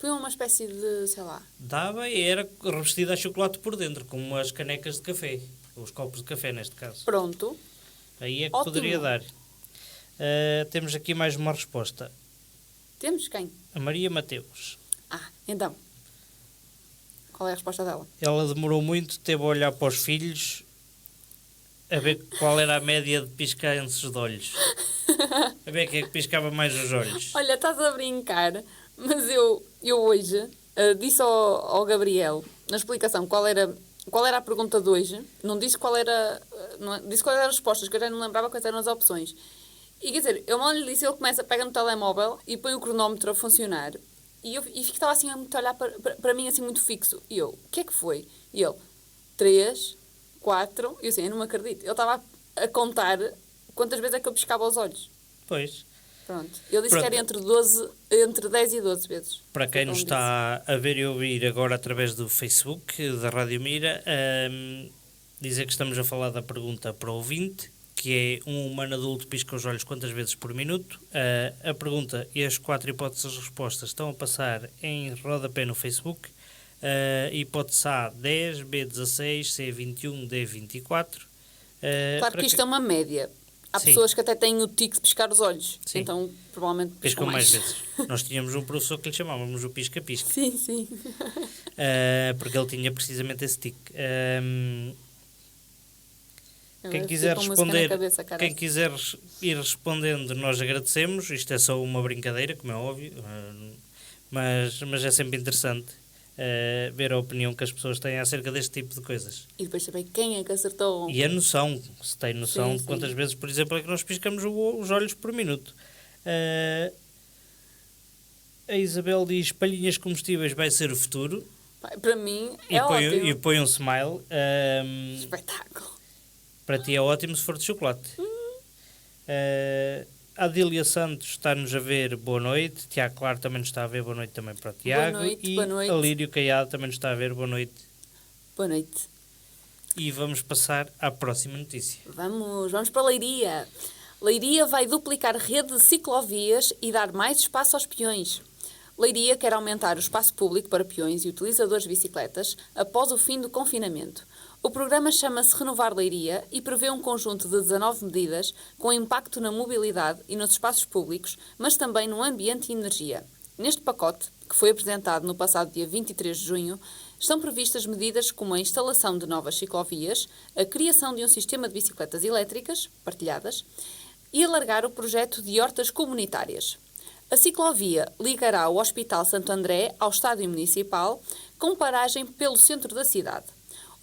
Põe uma espécie de, sei lá. Dava e era revestida a chocolate por dentro, como as canecas de café. Os copos de café, neste caso. Pronto. Aí é que Ótimo. poderia dar. Temos aqui mais uma resposta. Temos quem? A Maria Mateus. Então. Qual é a resposta dela? Ela demorou muito, teve a olhar para os filhos, a ver qual era a média de piscanços de olhos. A ver quem é que piscava mais os olhos. Olha, estás a brincar, mas eu hoje disse ao Gabriel, na explicação, qual era a pergunta de hoje. Não disse qual era... disse quais eram as respostas, que eu já não lembrava quais eram as opções. E quer dizer, eu mal lhe disse, ele pega no telemóvel e põe o cronómetro a funcionar. E estava assim a muito olhar para mim, assim, muito fixo. E eu, o que é que foi? E ele, 3, 4... E eu assim, eu não me acredito. Ele estava a contar quantas vezes é que eu piscava os olhos. Pois. Pronto. Ele disse Pronto. que era entre 10 e 12 vezes. Para quem nos Então, está a ver e ouvir agora através do Facebook, da Rádio Mira, dizer que estamos a falar da pergunta para o ouvinte, que é: um humano adulto pisca os olhos quantas vezes por minuto? A pergunta e as 4 hipóteses de respostas estão a passar em rodapé no Facebook. Hipótese A, 10, B, 16, C, 21, D, 24. claro que isto é uma média. Há Sim. pessoas que até têm o tique de piscar os olhos. Sim. Então, provavelmente Piscam mais vezes. Nós tínhamos um professor que lhe chamávamos o pisca-pisca. Sim, sim. Porque ele tinha precisamente esse tique. Quem Agora quiser fico com música na responder, cabeça, caralho. quem quiser ir respondendo, nós agradecemos. Isto é só uma brincadeira, como é óbvio, mas é sempre interessante ver a opinião que as pessoas têm acerca deste tipo de coisas. E depois saber quem é que acertou. E a noção, se tem noção Sim, de sim. quantas vezes, por exemplo, é que nós piscamos os olhos por minuto. A Isabel diz: palhinhas comestíveis vai ser o futuro. Para mim, é ótimo. E põe um smile. Espetáculo. Para ti é ótimo se for de chocolate. A Adília Santos está-nos a ver, boa noite. Tiago Claro também nos está a ver, boa noite também para o Tiago. noite, e boa noite. a Lírio Caiado também nos está a ver, boa noite. Boa noite. E vamos passar à próxima notícia. Vamos para Leiria. Leiria vai duplicar rede de ciclovias e dar mais espaço aos peões. Leiria quer aumentar o espaço público para peões e utilizadores de bicicletas após o fim do confinamento. O programa chama-se Renovar Leiria e prevê um conjunto de 19 medidas com impacto na mobilidade e nos espaços públicos, mas também no ambiente e energia. Neste pacote, que foi apresentado no passado dia 23 de junho, estão previstas medidas como a instalação de novas ciclovias, a criação de um sistema de bicicletas elétricas, partilhadas, e alargar o projeto de hortas comunitárias. A ciclovia ligará o Hospital Santo André ao Estádio Municipal, com paragem pelo centro da cidade.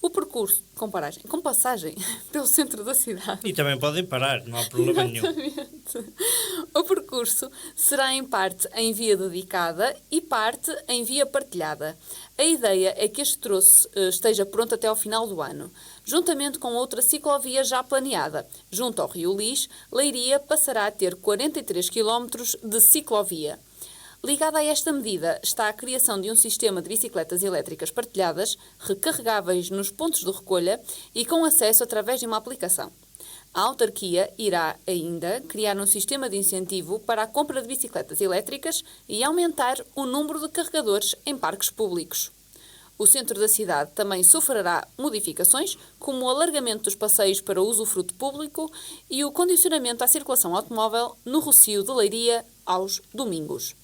O percurso... Com passagem pelo centro da cidade. E também podem parar, não há problema nenhum. O percurso será em parte em via dedicada e parte em via partilhada. A ideia é que este troço esteja pronto até ao final do ano. Juntamente com outra ciclovia já planeada, junto ao Rio Lis, Leiria passará a ter 43 km de ciclovia. Ligada a esta medida está a criação de um sistema de bicicletas elétricas partilhadas, recarregáveis nos pontos de recolha e com acesso através de uma aplicação. A autarquia irá ainda criar um sistema de incentivo para a compra de bicicletas elétricas e aumentar o número de carregadores em parques públicos. O centro da cidade também sofrerá modificações, como o alargamento dos passeios para o usufruto público e o condicionamento à circulação automóvel no Rocio de Leiria aos domingos.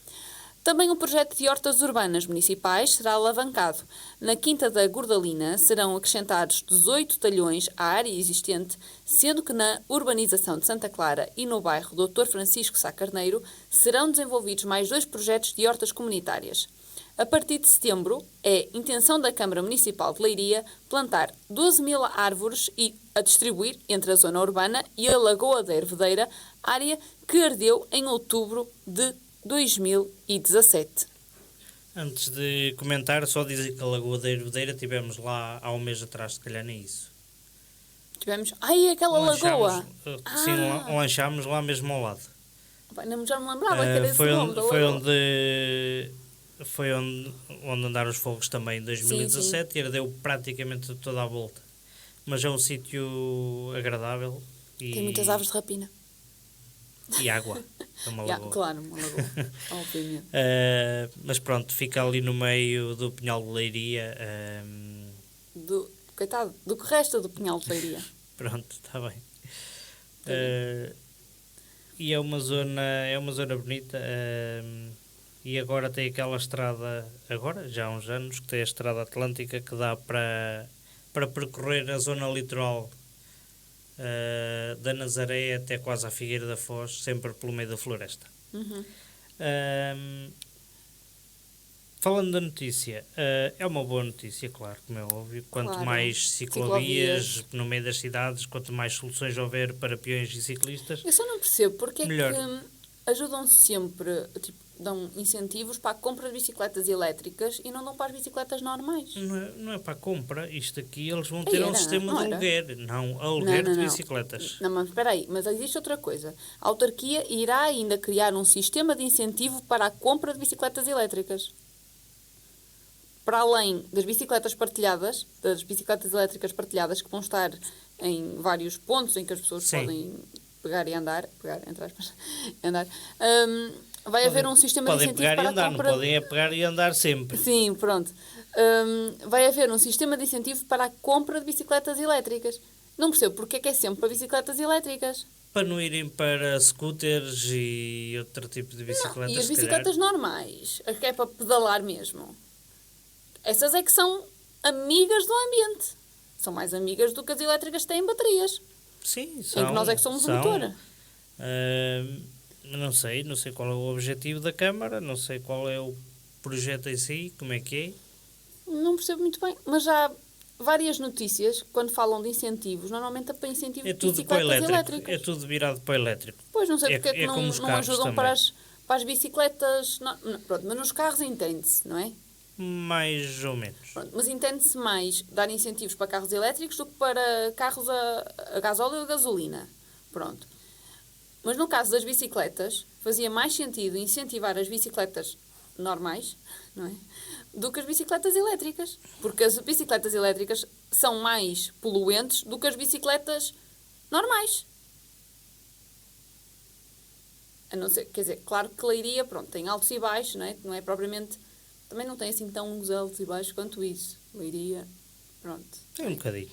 Também o projeto de hortas urbanas municipais será alavancado. Na Quinta da Gordalina serão acrescentados 18 talhões à área existente, sendo que na urbanização de Santa Clara e no bairro Dr. Francisco Sá Carneiro serão desenvolvidos mais 2 projetos de hortas comunitárias. A partir de setembro, é intenção da Câmara Municipal de Leiria plantar 12.000 árvores e a distribuir entre a zona urbana e a Lagoa da Hervedeira, área que ardeu em outubro de 2017. Antes de comentar, só dizer que a Lagoa da Hervedeira tivemos lá há um mês atrás, se calhar nem isso. Tivemos... Ai, aquela lagoa! Sim, lanchámos lá mesmo ao lado. Já não me lembrava que era esse nome da lagoa. Foi onde andaram os fogos também em 2017 e ardeu praticamente toda a volta. Mas é um sítio agradável. E... Tem muitas aves de rapina. E água. É uma lagoa. Claro, uma lagoa. Obviamente. Mas pronto, fica ali no meio do Pinhal de Leiria. Coitado, do que resta do Pinhal de Leiria. Pronto, está bem. E é uma zona bonita. E agora tem aquela estrada, agora já há uns anos, que tem a estrada atlântica que dá para percorrer a zona litoral da Nazaré até quase à Figueira da Foz, sempre pelo meio da floresta. Uhum. Falando da notícia, é uma boa notícia, claro, como é óbvio. Quanto mais ciclovias no meio das cidades, quanto mais soluções houver para peões e ciclistas, eu só não percebo porque melhor. É que ajudam sempre, dão incentivos para a compra de bicicletas elétricas e não dão para as bicicletas normais. Não é para a compra, isto aqui eles vão ter um sistema de aluguer, não aluguer de bicicletas. Não, mas espera aí, mas existe outra coisa. A autarquia irá ainda criar um sistema de incentivo para a compra de bicicletas elétricas. Para além das bicicletas partilhadas, das bicicletas elétricas partilhadas que vão estar em vários pontos em que as pessoas podem pegar e andar, entre aspas, andar, vai haver um sistema de incentivo para a compra... Não podem pegar e andar sempre. Sim, pronto. Vai haver um sistema de incentivo para a compra de bicicletas elétricas. Não percebo porque é que é sempre para bicicletas elétricas. Para não irem para scooters e outro tipo de bicicletas. Não, e as bicicletas normais, as que é para pedalar mesmo. Essas é que são amigas do ambiente. São mais amigas do que as elétricas que têm baterias. Sim, são. Em que nós é que somos o motor. Não sei qual é o objetivo da Câmara, não sei qual é o projeto em si, como é que é. Não percebo muito bem, mas já há várias notícias, quando falam de incentivos, normalmente é para incentivos de bicicletas elétricas. É tudo virado para o elétrico. Pois, não sei porque é que não ajudam para as bicicletas... Pronto, mas nos carros entende-se, não é? Mais ou menos. Pronto, mas entende-se mais dar incentivos para carros elétricos do que para carros a gasóleo ou a gasolina. Pronto. Mas no caso das bicicletas, fazia mais sentido incentivar as bicicletas normais, não é? Do que as bicicletas elétricas. Porque as bicicletas elétricas são mais poluentes do que as bicicletas normais. A não ser, quer dizer, claro que Leiria, pronto, tem altos e baixos, não é? Não é propriamente... Também não tem assim tão altos e baixos quanto isso. Leiria, pronto. Tem um bocadinho.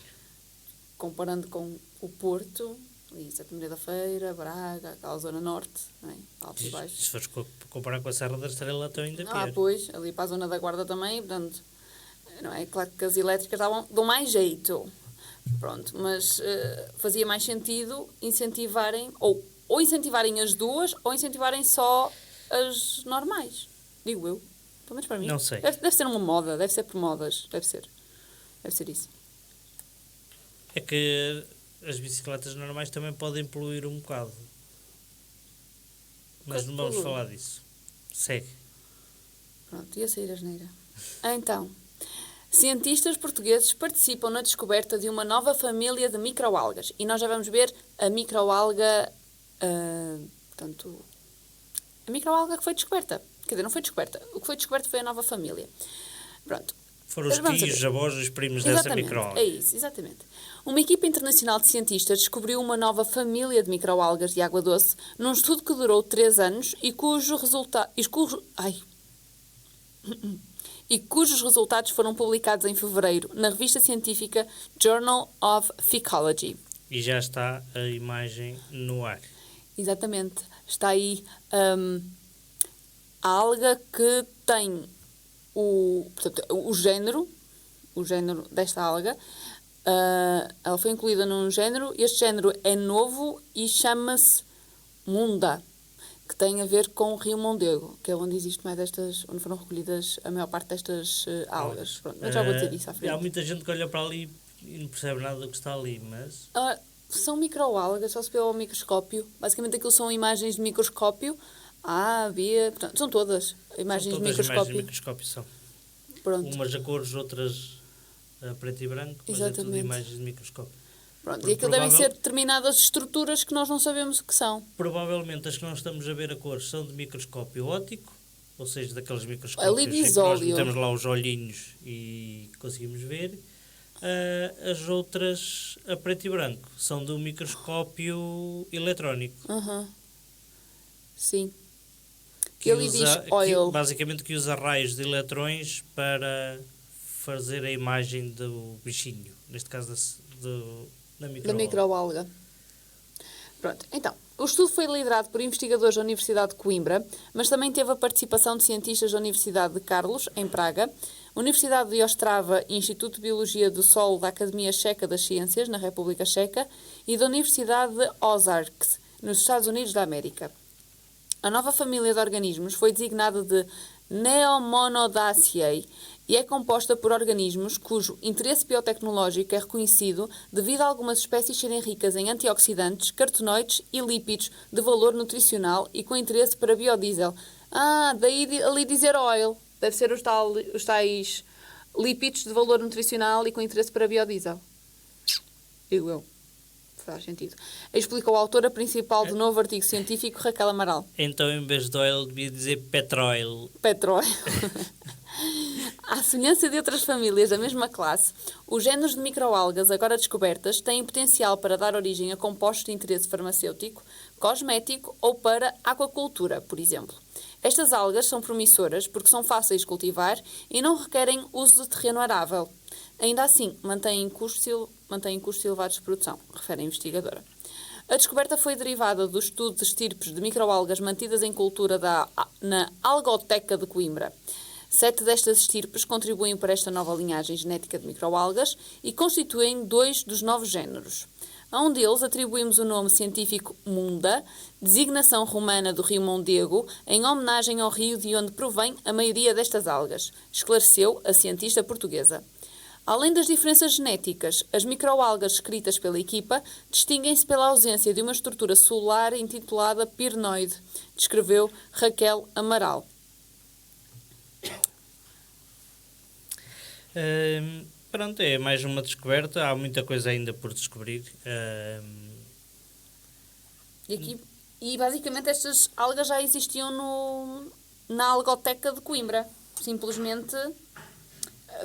Comparando com o Porto, ali Santa Maria da Feira, Braga, aquela zona norte, não é? Altos e baixos. Se fores comparar com a Serra da Estrela, estão ainda pior. Pois, ali para a zona da Guarda também, portanto, não é? Claro que as elétricas dão mais jeito. Pronto, mas fazia mais sentido incentivarem, ou incentivarem as duas, ou incentivarem só as normais, digo eu. Pelo menos para mim. Não sei. Deve ser uma moda, deve ser por modas, deve ser isso. É que as bicicletas normais também podem poluir um bocado. Mas não vamos falar disso. Segue. Pronto, ia sair a asneira. Então, cientistas portugueses participam na descoberta de uma nova família de microalgas. E nós já vamos ver a microalga, portanto, a microalga que foi descoberta. Quer dizer, não foi descoberta. O que foi descoberto foi a nova família. Pronto. Foram os Vamos tios, saber. os avós, os primos dessa Exatamente, microalga. é isso, exatamente. Uma equipa internacional de cientistas descobriu uma nova família de microalgas de água doce num estudo que durou 3 anos e cujos resultados foram publicados em fevereiro na revista científica Journal of Phycology. E já está a imagem no ar. Exatamente. Está aí a alga que tem o género desta alga. Ela foi incluída num género. Este género é novo e chama-se Munda, que tem a ver com o Rio Mondego, que é onde existe mais onde foram recolhidas a maior parte destas algas. Pronto, mas já vou dizer isso à frente. Há muita gente que olha para ali e não percebe nada do que está ali, mas... São microalgas, só se vê ao microscópio. Basicamente aquilo são imagens de microscópio. A, B, portanto, são todas imagens de microscópio. Imagens de microscópio são. Pronto. Umas a cores, outras a preto e branco, mas é tudo imagens de microscópio. Pronto, e aquilo devem ser determinadas estruturas que nós não sabemos o que são. Provavelmente as que nós estamos a ver a cores são de microscópio óptico, ou seja, daqueles microscópios Ali diz em que nós óleo. metemos lá os olhinhos e conseguimos ver. As outras a preto e branco são do microscópio eletrónico. Sim. Que ali diz oil. Basicamente que usa raios de eletrões para fazer a imagem do bichinho, neste caso da microalga. Pronto, então, o estudo foi liderado por investigadores da Universidade de Coimbra, mas também teve a participação de cientistas da Universidade de Karlos, em Praga, Universidade de Ostrava e Instituto de Biologia do Solo da Academia Checa das Ciências, na República Checa, e da Universidade de Ozarks, nos Estados Unidos da América. A nova família de organismos foi designada de Neomonodaceae e é composta por organismos cujo interesse biotecnológico é reconhecido devido a algumas espécies serem ricas em antioxidantes, carotenoides e lípidos de valor nutricional e com interesse para biodiesel. Daí ali dizer oil. Deve ser os tais lípidos de valor nutricional e com interesse para biodiesel. Digo eu. Faz sentido. Explica o autora principal do novo artigo científico, Raquel Amaral. Então, em vez de oil, devia dizer petróleo. Petróleo. À semelhança de outras famílias da mesma classe, os géneros de microalgas agora descobertas têm potencial para dar origem a compostos de interesse farmacêutico, cosmético ou para aquacultura, por exemplo. Estas algas são promissoras porque são fáceis de cultivar e não requerem uso de terreno arável. Ainda assim, mantêm custos elevados de produção, refere a investigadora. A descoberta foi derivada do estudo de estirpes de microalgas mantidas em cultura na Algoteca de Coimbra. 7 destas estirpes contribuem para esta nova linhagem genética de microalgas e constituem 2 dos novos géneros. A um deles atribuímos o nome científico Munda, designação romana do rio Mondego, em homenagem ao rio de onde provém a maioria destas algas, esclareceu a cientista portuguesa. Além das diferenças genéticas, as microalgas descritas pela equipa distinguem-se pela ausência de uma estrutura celular intitulada pirnoide, descreveu Raquel Amaral. Pronto, é mais uma descoberta. Há muita coisa ainda por descobrir. E basicamente estas algas já existiam na Algoteca de Coimbra. Simplesmente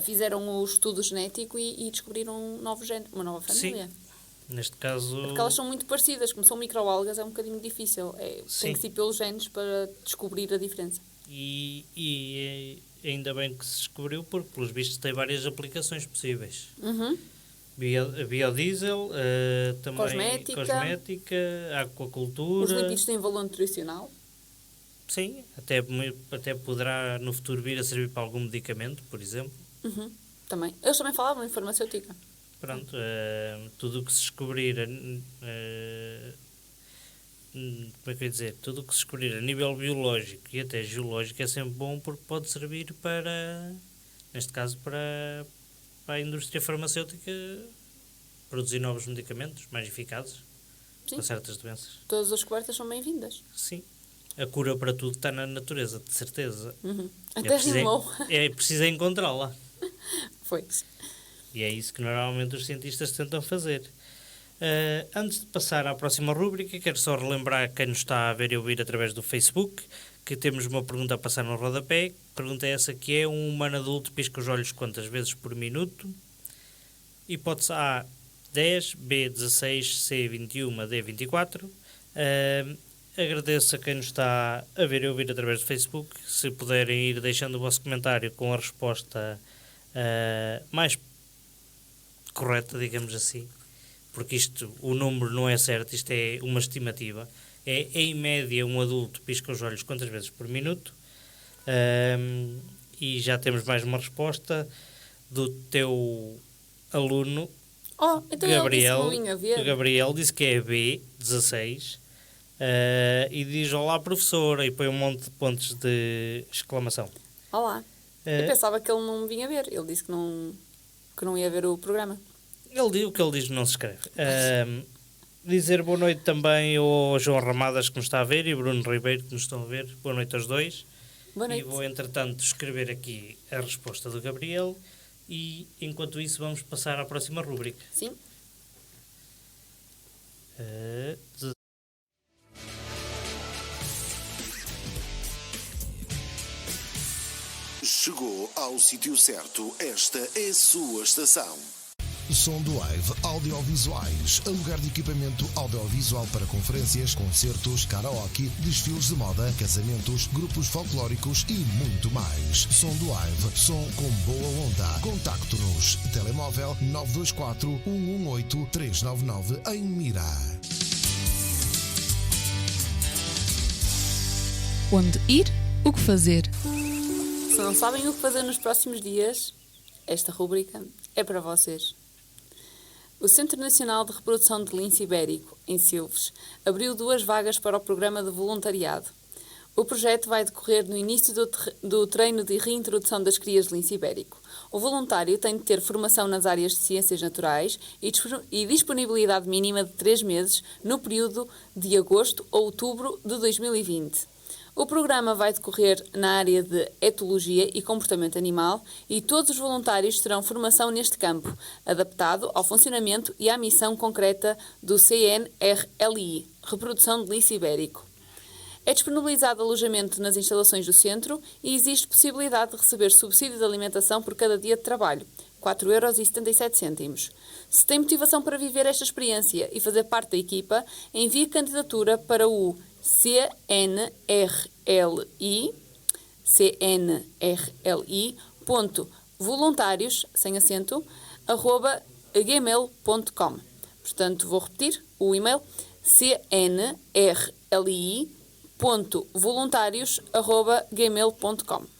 fizeram o estudo genético e descobriram um novo género, uma nova família. Sim. Neste caso... Porque elas são muito parecidas. Como são microalgas é um bocadinho difícil. Tem que ser pelos genes para descobrir a diferença. E ainda bem que se descobriu, porque pelos vistos tem várias aplicações possíveis. Biodiesel, também cosmética, aquacultura. Os lípidos têm valor nutricional. Sim, até poderá no futuro vir a servir para algum medicamento, por exemplo. Também. Eles também falavam em farmacêutica. Pronto, tudo o que se descobrir, como é que eu ia dizer, tudo o que se descobrir a nível biológico e até geológico é sempre bom, porque pode servir para, neste caso, para a indústria farmacêutica produzir novos medicamentos mais eficazes para certas doenças. Todas as descobertas são bem-vindas. Sim. A cura para tudo está na natureza, de certeza. Até rimou. É preciso encontrá-la. Foi. E é isso que normalmente os cientistas tentam fazer. Antes de passar à próxima rúbrica, quero só relembrar quem nos está a ver e ouvir através do Facebook que temos uma pergunta a passar no rodapé. Pergunta essa que é: um humano adulto pisca os olhos quantas vezes por minuto? Hipótese A, 10, B, 16, C, 21, D, 24. Agradeço a quem nos está a ver e ouvir através do Facebook. Se puderem ir deixando o vosso comentário com a resposta mais correta, digamos assim, porque o número não é certo, isto é uma estimativa. É, em média, um adulto pisca os olhos quantas vezes por minuto? E já temos mais uma resposta do teu aluno, então Gabriel. Ele disse que O Gabriel disse que é B, 16, e diz: olá, professora, e põe um monte de pontos de exclamação. Olá. Eu pensava que ele não vinha ver. Ele disse que não ia ver o programa. O que ele diz não se escreve. Dizer boa noite também ao João Ramadas, que nos está a ver, e Bruno Ribeiro, que nos estão a ver. Boa noite aos dois. Boa noite. E vou, entretanto, escrever aqui a resposta do Gabriel, e, enquanto isso, vamos passar à próxima rúbrica. Sim. Chegou ao sítio certo. Esta é a sua estação. Som do Live Audiovisuais, lugar de equipamento audiovisual para conferências, concertos, karaoke, desfiles de moda, casamentos, grupos folclóricos e muito mais. Som do Live, som com boa onda. Contacto-nos. Telemóvel 924 118 399 em Mira. Onde ir? O que fazer? Se não sabem o que fazer nos próximos dias, esta rúbrica é para vocês. O Centro Nacional de Reprodução de Lince Ibérico, em Silves, abriu 2 vagas para o programa de voluntariado. O projeto vai decorrer no início do treino de reintrodução das crias de lince ibérico. O voluntário tem de ter formação nas áreas de ciências naturais e disponibilidade mínima de 3 meses no período de agosto a outubro de 2020. O programa vai decorrer na área de etologia e comportamento animal e todos os voluntários terão formação neste campo, adaptado ao funcionamento e à missão concreta do CNRLI, Reprodução de Lince Ibérico. É disponibilizado alojamento nas instalações do centro e existe possibilidade de receber subsídio de alimentação por cada dia de trabalho, 4,77€. Se tem motivação para viver esta experiência e fazer parte da equipa, envie candidatura para o cnrli.voluntários, sem acento, @gmail.com. Portanto, vou repetir o e-mail: cnrli.voluntários@gmail.com.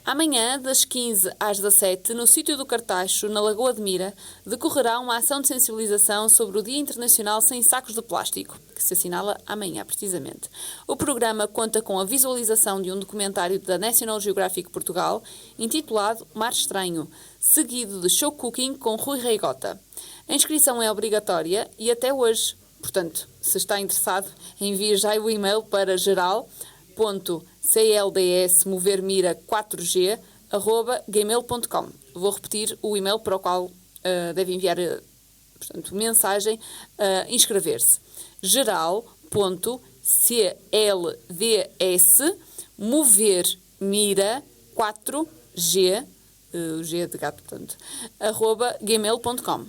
Amanhã, das 15 às 17, no sítio do Cartacho, na Lagoa de Mira, decorrerá uma ação de sensibilização sobre o Dia Internacional Sem Sacos de Plástico, que se assinala amanhã, precisamente. O programa conta com a visualização de um documentário da National Geographic Portugal, intitulado Mar Estranho, seguido de show cooking com Rui Reigota. A inscrição é obrigatória e até hoje. Portanto, se está interessado, envie já o e-mail para geral.cldsmovermira4g@gmail.com. Vou repetir o e-mail para o qual deve enviar mensagem a inscrever-se: geral.cldsmovermira4g, o G de gato, portanto, @gmail.com.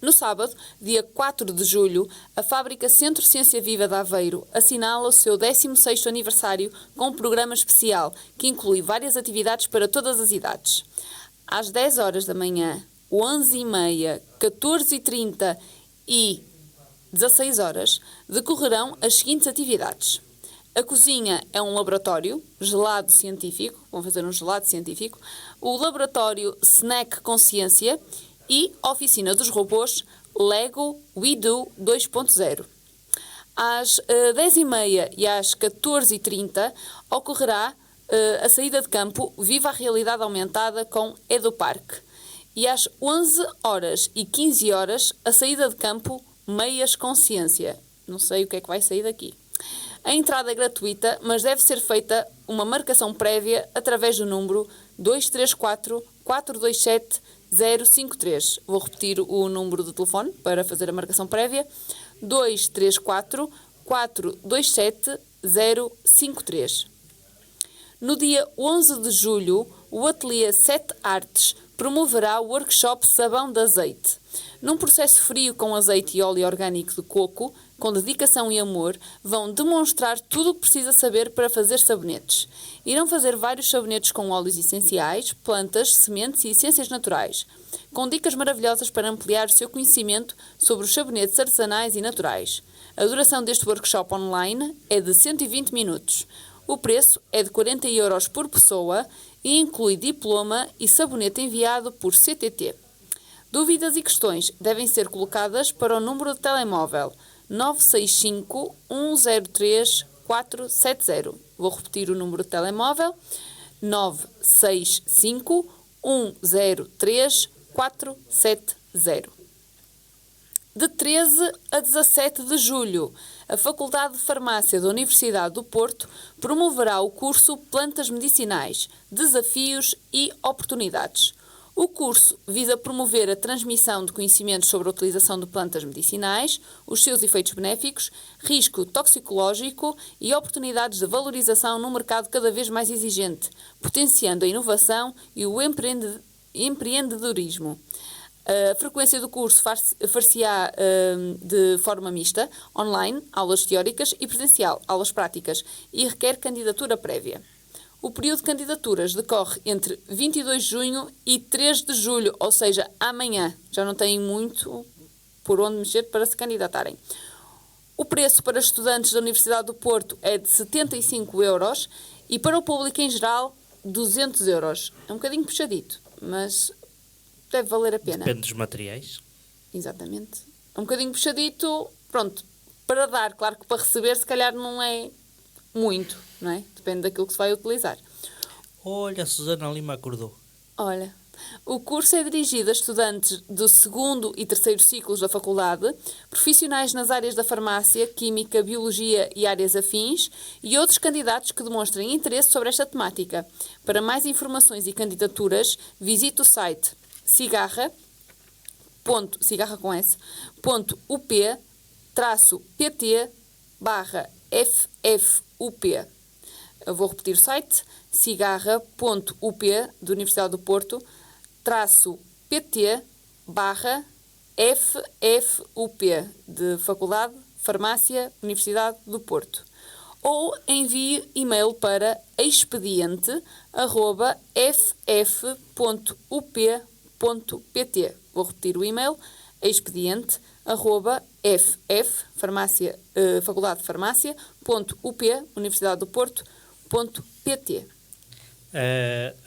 No sábado, dia 4 de julho, a Fábrica Centro Ciência Viva de Aveiro assinala o seu 16º aniversário com um programa especial que inclui várias atividades para todas as idades. Às 10 horas da manhã, 11h30, 14h30 e 16 horas, decorrerão as seguintes atividades. A cozinha é um laboratório, gelado científico, vão fazer um gelado científico, o laboratório Snack Consciência e a oficina dos robôs Lego WeDo 2.0. Às 10h30 e às 14h30 ocorrerá a saída de campo Viva a Realidade Aumentada com EduParque. E às 11h15 a saída de campo Meias Consciência. Não sei o que é que vai sair daqui. A entrada é gratuita, mas deve ser feita uma marcação prévia através do número 234 427 053. Vou repetir o número de telefone para fazer a marcação prévia: 234 427 053. No dia 11 de julho, o Ateliê 7 Artes promoverá o workshop Sabão de Azeite. Num processo frio com azeite e óleo orgânico de coco, com dedicação e amor, vão demonstrar tudo o que precisa saber para fazer sabonetes. Irão fazer vários sabonetes com óleos essenciais, plantas, sementes e essências naturais, com dicas maravilhosas para ampliar o seu conhecimento sobre os sabonetes artesanais e naturais. A duração deste workshop online é de 120 minutos. O preço é de 40 euros por pessoa e inclui diploma e sabonete enviado por CTT. Dúvidas e questões devem ser colocadas para o número de telemóvel 965 103 470. Vou repetir o número de telemóvel 965 103 470. De 13 a 17 de julho, a Faculdade de Farmácia da Universidade do Porto promoverá o curso Plantas Medicinais, Desafios e Oportunidades. O curso visa promover a transmissão de conhecimentos sobre a utilização de plantas medicinais, os seus efeitos benéficos, risco toxicológico e oportunidades de valorização num mercado cada vez mais exigente, potenciando a inovação e o empreendedorismo. A frequência do curso far-se-á de forma mista, online, aulas teóricas e presencial, aulas práticas, e requer candidatura prévia. O período de candidaturas decorre entre 22 de junho e 3 de julho, ou seja, amanhã. Já não têm muito por onde mexer para se candidatarem. O preço para estudantes da Universidade do Porto é de 75 euros e para o público em geral 200 euros. É um bocadinho puxadito, mas deve valer a pena. Depende dos materiais. Exatamente. É um bocadinho puxadito, pronto, para dar. Claro que para receber se calhar não é muito, não é? Depende daquilo que se vai utilizar. Olha, a Susana Lima acordou. Olha, o curso é dirigido a estudantes do 2º e 3º ciclos da faculdade, profissionais nas áreas da farmácia, química, biologia e áreas afins e outros candidatos que demonstrem interesse sobre esta temática. Para mais informações e candidaturas, visite o site cigarra.pt/FFUP. Eu vou repetir o site, cigarra.up, da Universidade do Porto, /PT/FFUP, de Faculdade de Farmácia, Universidade do Porto. Ou envie e-mail para expediente@ff.up.pt. Vou repetir o e-mail, expediente@ff, Faculdade de Farmácia.up, Universidade do Porto.pt.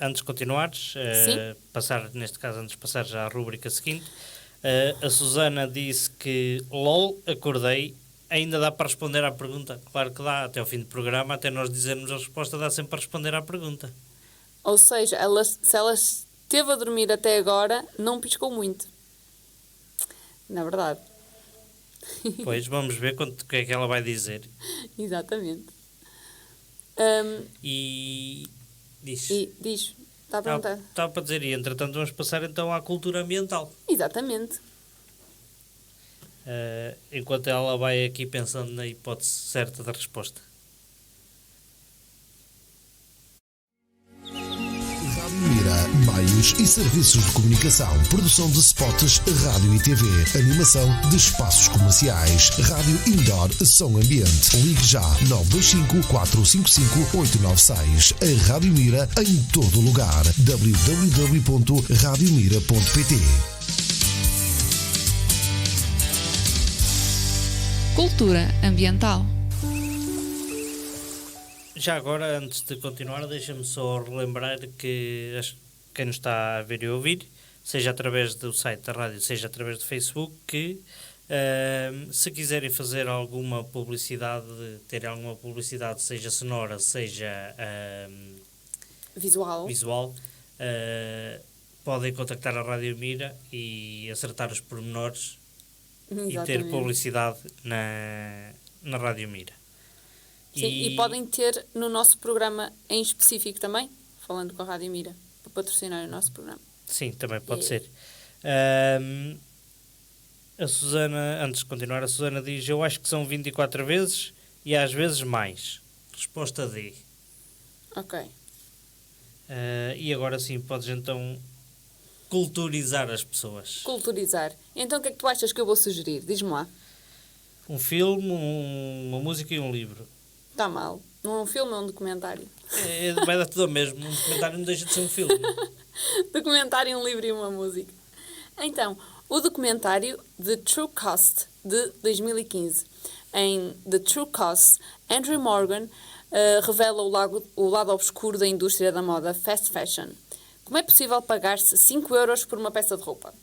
Antes de continuares, antes de passar já à rúbrica seguinte, a Susana disse que LOL, acordei. Ainda dá para responder à pergunta? Claro que dá, até ao fim do programa, até nós dizermos a resposta, dá sempre para responder à pergunta. Ou seja, se ela esteve a dormir até agora, não piscou muito. Na verdade. Pois, vamos ver o que é que ela vai dizer. Exatamente. E diz. Está a perguntar. Estava para dizer, e entretanto vamos passar então à cultura ambiental. Exatamente. Enquanto ela vai aqui pensando na hipótese certa da resposta. Rádio Mira, meios e serviços de comunicação, produção de spots, rádio e TV, animação de espaços comerciais, rádio indoor, som ambiente. Ligue já 925 455 896. A Rádio Mira em todo lugar. www.radiomira.pt. Cultura ambiental. Já agora, antes de continuar, deixa-me só relembrar que quem nos está a ver e ouvir, seja através do site da rádio, seja através do Facebook, que se quiserem fazer alguma publicidade, ter alguma publicidade, seja sonora, seja visual, podem contactar a Rádio Mira e acertar os pormenores. Exatamente. E ter publicidade na Rádio Mira. Sim, e podem ter no nosso programa em específico também, falando com a Rádio Mira, para patrocinar o nosso programa. Sim, também pode ser. A Susana, antes de continuar, a Susana diz: eu acho que são 24 vezes e às vezes mais. Resposta D. Ok. E agora sim, podes então culturizar as pessoas. Culturizar. Então o que é que tu achas que eu vou sugerir? Diz-me lá. Um filme, uma música e um livro. Está mal. Não é um filme, é um documentário. Vai dar tudo ao mesmo. Um documentário não deixa de ser um filme. Documentário, um livro e uma música. Então, o documentário The True Cost, de 2015. Em The True Cost, Andrew Morgan revela o lado obscuro da indústria da moda fast fashion. Como é possível pagar-se 5 euros por uma peça de roupa?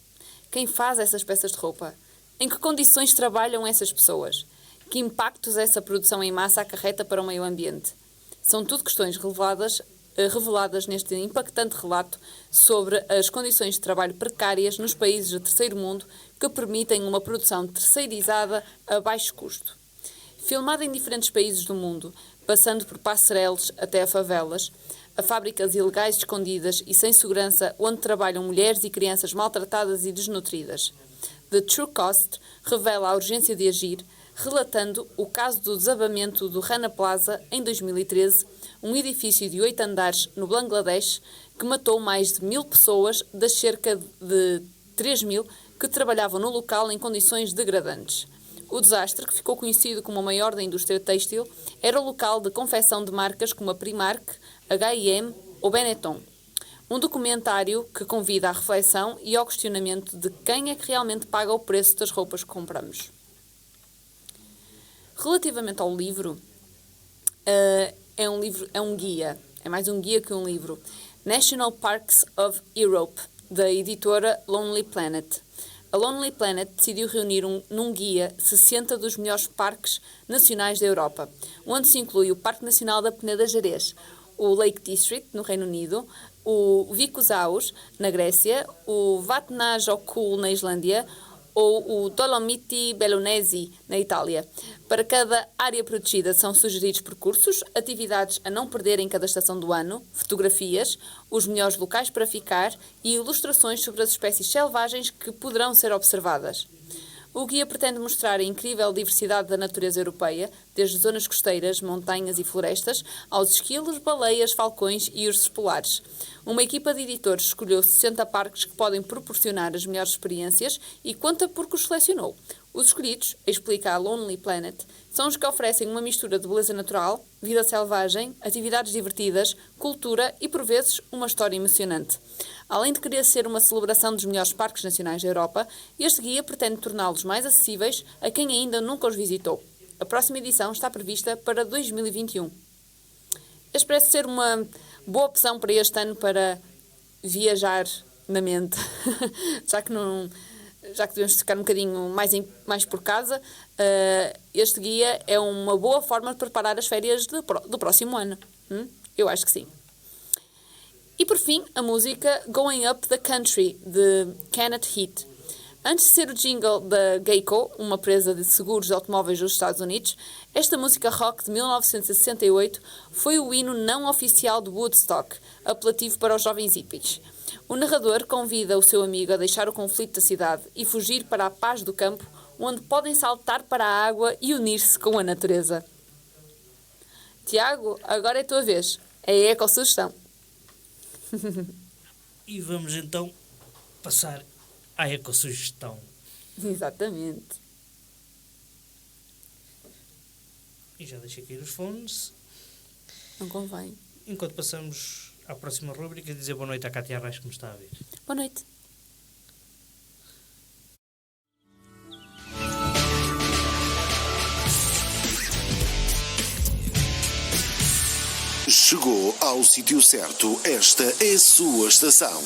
Quem faz essas peças de roupa? Em que condições trabalham essas pessoas? Que impactos essa produção em massa acarreta para o meio ambiente? São tudo questões reveladas neste impactante relato sobre as condições de trabalho precárias nos países do terceiro mundo que permitem uma produção terceirizada a baixo custo. Filmada em diferentes países do mundo, passando por passarelas até a favelas, a fábricas ilegais escondidas e sem segurança onde trabalham mulheres e crianças maltratadas e desnutridas. The True Cost revela a urgência de agir, relatando o caso do desabamento do Rana Plaza em 2013, um edifício de 8 andares no Bangladesh que matou mais de 1.000 pessoas das cerca de 3.000 que trabalhavam no local em condições degradantes. O desastre, que ficou conhecido como o maior da indústria têxtil, era o local de confecção de marcas como a Primark, H&M ou Benetton. Um documentário que convida à reflexão e ao questionamento de quem é que realmente paga o preço das roupas que compramos. Relativamente ao livro, é um guia, é mais um guia que um livro. National Parks of Europe, da editora Lonely Planet. A Lonely Planet decidiu reunir num guia 60 dos melhores parques nacionais da Europa, onde se inclui o Parque Nacional da Peneda Gerês, o Lake District, no Reino Unido, o Vicus, na Grécia, o Vatnajökull, na Islândia, ou o Dolomiti Bellunesi, na Itália. Para cada área protegida são sugeridos percursos, atividades a não perder em cada estação do ano, fotografias, os melhores locais para ficar e ilustrações sobre as espécies selvagens que poderão ser observadas. O guia pretende mostrar a incrível diversidade da natureza europeia, desde zonas costeiras, montanhas e florestas, aos esquilos, baleias, falcões e ursos polares. Uma equipa de editores escolheu 60 parques que podem proporcionar as melhores experiências e conta porque os selecionou. Os escolhidos, explica a Lonely Planet, são os que oferecem uma mistura de beleza natural, vida selvagem, atividades divertidas, cultura e, por vezes, uma história emocionante. Além de querer ser uma celebração dos melhores parques nacionais da Europa, este guia pretende torná-los mais acessíveis a quem ainda nunca os visitou. A próxima edição está prevista para 2021. Este parece ser uma boa opção para este ano para viajar na mente, já que devemos ficar um bocadinho mais por casa, este guia é uma boa forma de preparar as férias do próximo ano. Eu acho que sim. E por fim, a música Going Up the Country, de Kenneth Heat. Antes de ser o jingle da Geico, uma empresa de seguros de automóveis dos Estados Unidos, esta música rock de 1968 foi o hino não oficial de Woodstock, apelativo para os jovens hippies. O narrador convida o seu amigo a deixar o conflito da cidade e fugir para a paz do campo, onde podem saltar para a água e unir-se com a natureza. Tiago, agora é a tua vez. É a ecossugestão. E vamos então passar à ecossugestão. Exatamente. E já deixei cair os fones. Não convém. Enquanto passamos à próxima rúbrica, dizer boa noite à Cátia Arraes que me está a ver. Boa noite. Chegou ao sítio certo, esta é a sua estação.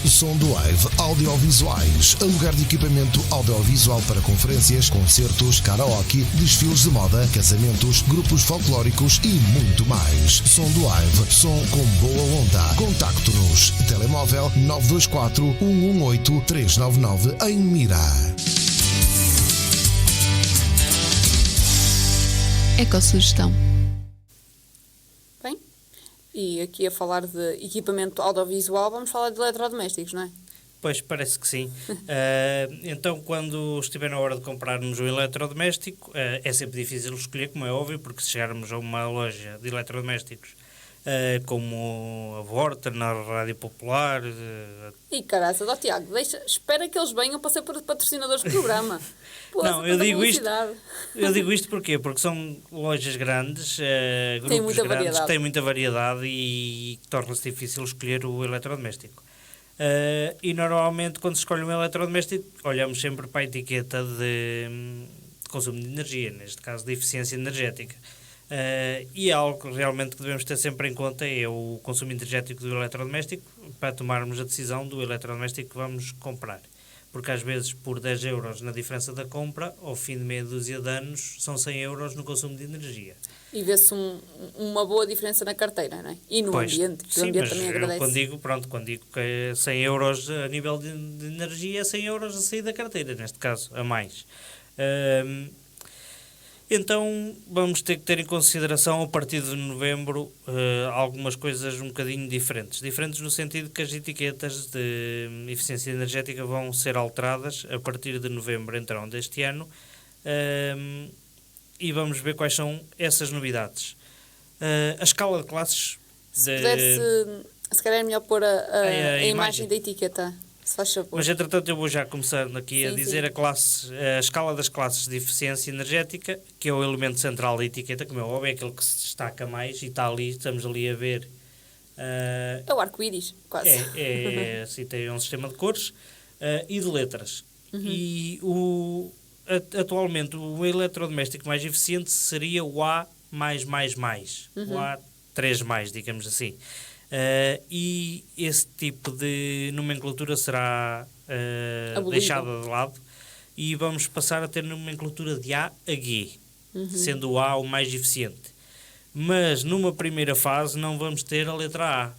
Som do Live Audiovisuais, aluguer de equipamento audiovisual para conferências, concertos, karaoke, desfiles de moda, casamentos, grupos folclóricos e muito mais. Som do Live, som com boa onda. Contacto-nos, telemóvel 924 118 399 em Mira. Ecossugestão. Bem, e aqui a falar de equipamento audiovisual, vamos falar de eletrodomésticos, não é? Pois, parece que sim. Então, quando estiver na hora de comprarmos um eletrodoméstico, é sempre difícil escolher, como é óbvio, porque se chegarmos a uma loja de eletrodomésticos como a Vorta, na Rádio Popular... E caraças, Tiago, espera que eles venham para ser patrocinadores do programa. Pô, não, eu digo isto porquê? Porque são lojas grandes, grupos grandes, têm muita variedade e torna-se difícil escolher o eletrodoméstico. E normalmente quando se escolhe um eletrodoméstico olhamos sempre para a etiqueta de consumo de energia, neste caso de eficiência energética. E é algo que realmente devemos ter sempre em conta, é o consumo energético do eletrodoméstico, para tomarmos a decisão do eletrodoméstico que vamos comprar. Porque às vezes por 10 euros na diferença da compra, ao fim de meia dúzia de anos, são 100 euros no consumo de energia. E vê-se uma boa diferença na carteira, não é? E no ambiente, que o ambiente também agradece. Quando digo que é 100 euros a nível de energia, é 100 euros a sair da carteira, neste caso, a mais. Então vamos ter que ter em consideração, a partir de novembro, algumas coisas um bocadinho diferentes. Diferentes no sentido que as etiquetas de eficiência energética vão ser alteradas a partir de novembro, então, deste ano. E vamos ver quais são essas novidades. A escala de classes... Se calhar é melhor pôr a imagem da etiqueta. Se faz favor. Mas, entretanto, eu vou já começar aqui a dizer a escala das classes de eficiência energética, que é o elemento central da etiqueta, como é óbvio, é aquele que se destaca mais, e estamos ali a ver... é o arco-íris, quase. Assim, tem um sistema de cores e de letras. E atualmente o eletrodoméstico mais eficiente seria o A+++, o A3+, digamos assim. E esse tipo de nomenclatura será deixada de lado e vamos passar a ter nomenclatura de A a G, sendo o A o mais eficiente. Mas numa primeira fase não vamos ter a letra A,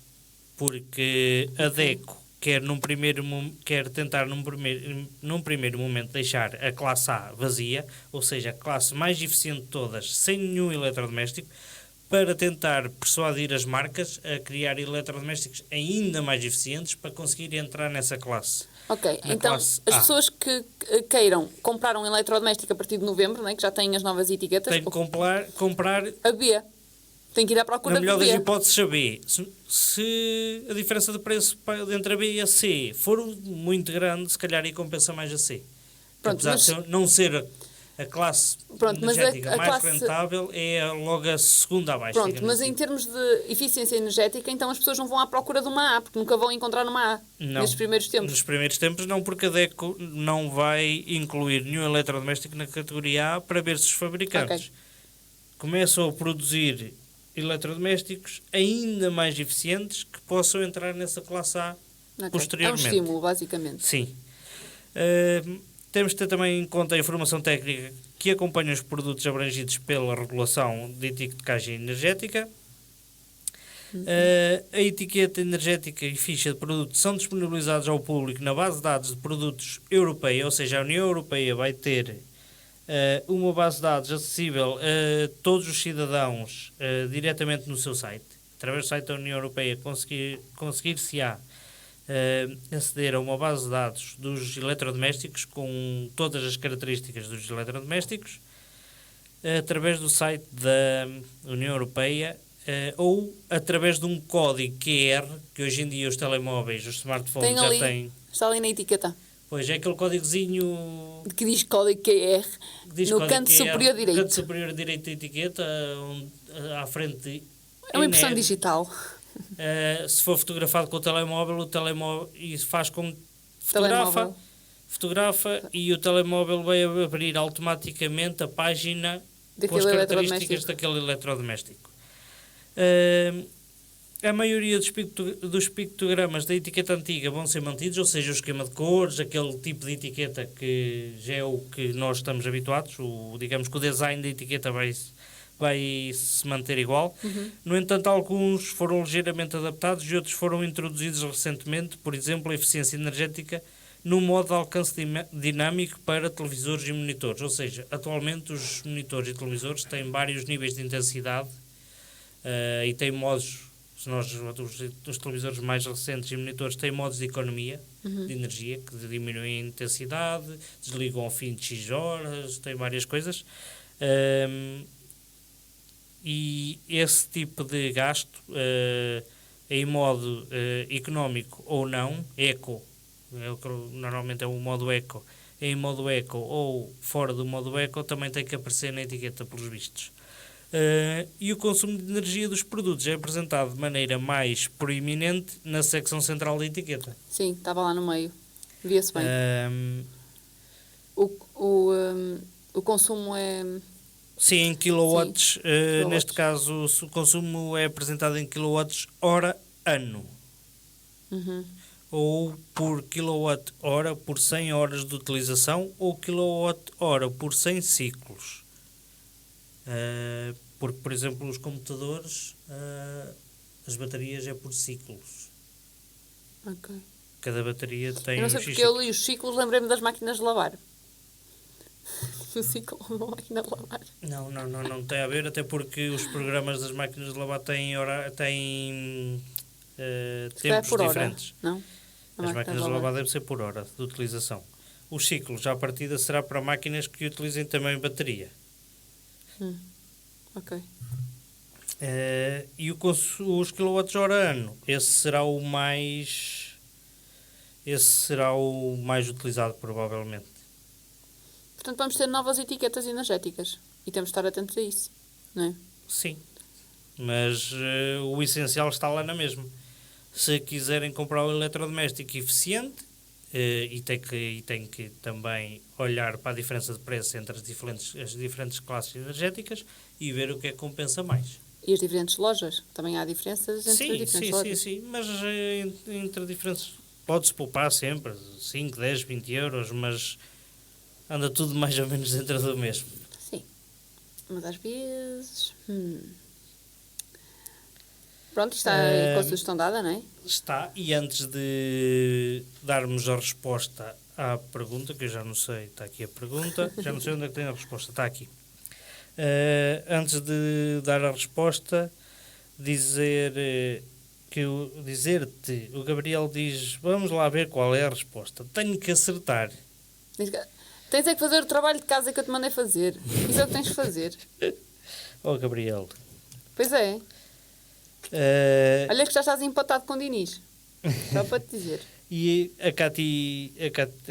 porque a DECO quer tentar num primeiro momento deixar a classe A vazia, ou seja, a classe mais eficiente de todas, sem nenhum eletrodoméstico, para tentar persuadir as marcas a criar eletrodomésticos ainda mais eficientes para conseguir entrar nessa classe. Ok, então as pessoas que queiram comprar um eletrodoméstico a partir de novembro, né, que já têm as novas etiquetas... Tem que comprar a B. Tem que ir à procura da B. Na melhor das hipóteses, a B. Se a diferença de preço entre a B e a C for muito grande, se calhar aí compensa mais a C. Pronto, apesar de não ser... A classe energética mais rentável é logo a segunda abaixo. Pronto, mas em termos de eficiência energética, então as pessoas não vão à procura de uma A, porque nunca vão encontrar uma A nestes primeiros tempos. Nos primeiros tempos não, porque a DECO não vai incluir nenhum eletrodoméstico na categoria A para ver se os fabricantes começam a produzir eletrodomésticos ainda mais eficientes que possam entrar nessa classe A posteriormente. É um estímulo, basicamente. Sim. Temos de ter também em conta a informação técnica que acompanha os produtos abrangidos pela regulação de etiquetagem energética. A etiqueta energética e ficha de produto são disponibilizados ao público na base de dados de produtos europeia, ou seja, a União Europeia vai ter uma base de dados acessível a todos os cidadãos diretamente no seu site. Através do site da União Europeia conseguir-se-á aceder a uma base de dados dos eletrodomésticos com todas as características dos eletrodomésticos através do site da União Europeia ou através de um código QR que hoje em dia os telemóveis, os smartphones já têm. Está ali na etiqueta. Pois é, aquele códigozinho que diz código QR no canto superior direito. No canto superior direito da etiqueta, à frente. É uma impressão digital. Se for fotografado com o telemóvel e faz como fotografa e o telemóvel vai abrir automaticamente a página com as características daquele eletrodoméstico. A maioria dos pictogramas da etiqueta antiga vão ser mantidos, ou seja, o esquema de cores, aquele tipo de etiqueta que já é o que nós estamos habituados, digamos que o design da etiqueta vai se manter igual. No entanto, alguns foram ligeiramente adaptados e outros foram introduzidos recentemente, por exemplo, a eficiência energética no modo de alcance dinâmico para televisores e monitores. Ou seja, atualmente os monitores e televisores têm vários níveis de intensidade e têm modos os televisores mais recentes e monitores têm modos de economia de energia, que diminuem a intensidade, desligam ao fim de X horas, tem várias coisas. E esse tipo de gasto, em modo económico ou não, eco, normalmente é o modo eco, em modo eco ou fora do modo eco, também tem que aparecer na etiqueta, pelos vistos. E o consumo de energia dos produtos é apresentado de maneira mais proeminente na secção central da etiqueta. Sim, estava lá no meio. Via-se bem. O consumo é... Sim, em kilowatts. Sim, kilowatts. Neste caso, o consumo é apresentado em kilowatts hora-ano. Ou por kilowatt-hora por 100 horas de utilização, ou kilowatt-hora por 100 ciclos. Porque, por exemplo, os computadores, as baterias é por ciclos. Ok. Cada bateria tem Eu não sei porque eu li os ciclos, lembrei-me das máquinas de lavar. O ciclo de uma máquina de lavar. Não tem a ver, até porque os programas das máquinas de lavar têm tempos por hora, diferentes. não? As máquinas de lavar devem ser por hora de utilização. Os ciclos, à partida, será para máquinas que utilizem também bateria. Ok. E os quilowatts-hora ano, esse será o mais utilizado, provavelmente. Portanto, vamos ter novas etiquetas energéticas. E temos de estar atentos a isso, não é? Sim. Mas o essencial está lá na mesma. Se quiserem comprar um eletrodoméstico eficiente, e tem que também olhar para a diferença de preço entre as diferentes classes energéticas e ver o que é que compensa mais. E as diferentes lojas? Também há diferenças entre as diferentes lojas? Sim, mas entre diferentes... Pode-se poupar sempre 5, 10, 20 euros, mas anda tudo mais ou menos dentro do mesmo. Sim. Mas às vezes... Pronto, está aí com a sugestão dada, não é? Está, e antes de darmos a resposta à pergunta, que eu já não sei, está aqui a pergunta, já não sei onde é que tem a resposta, está aqui. Antes de dar a resposta, dizer-te, o Gabriel diz, vamos lá ver qual é a resposta. Tenho que acertar. Tens é que fazer o trabalho de casa que eu te mandei fazer. Isso é o que tens de fazer. Gabriel. Pois é. Olha que já estás empatado com o Diniz. Só para te dizer. E a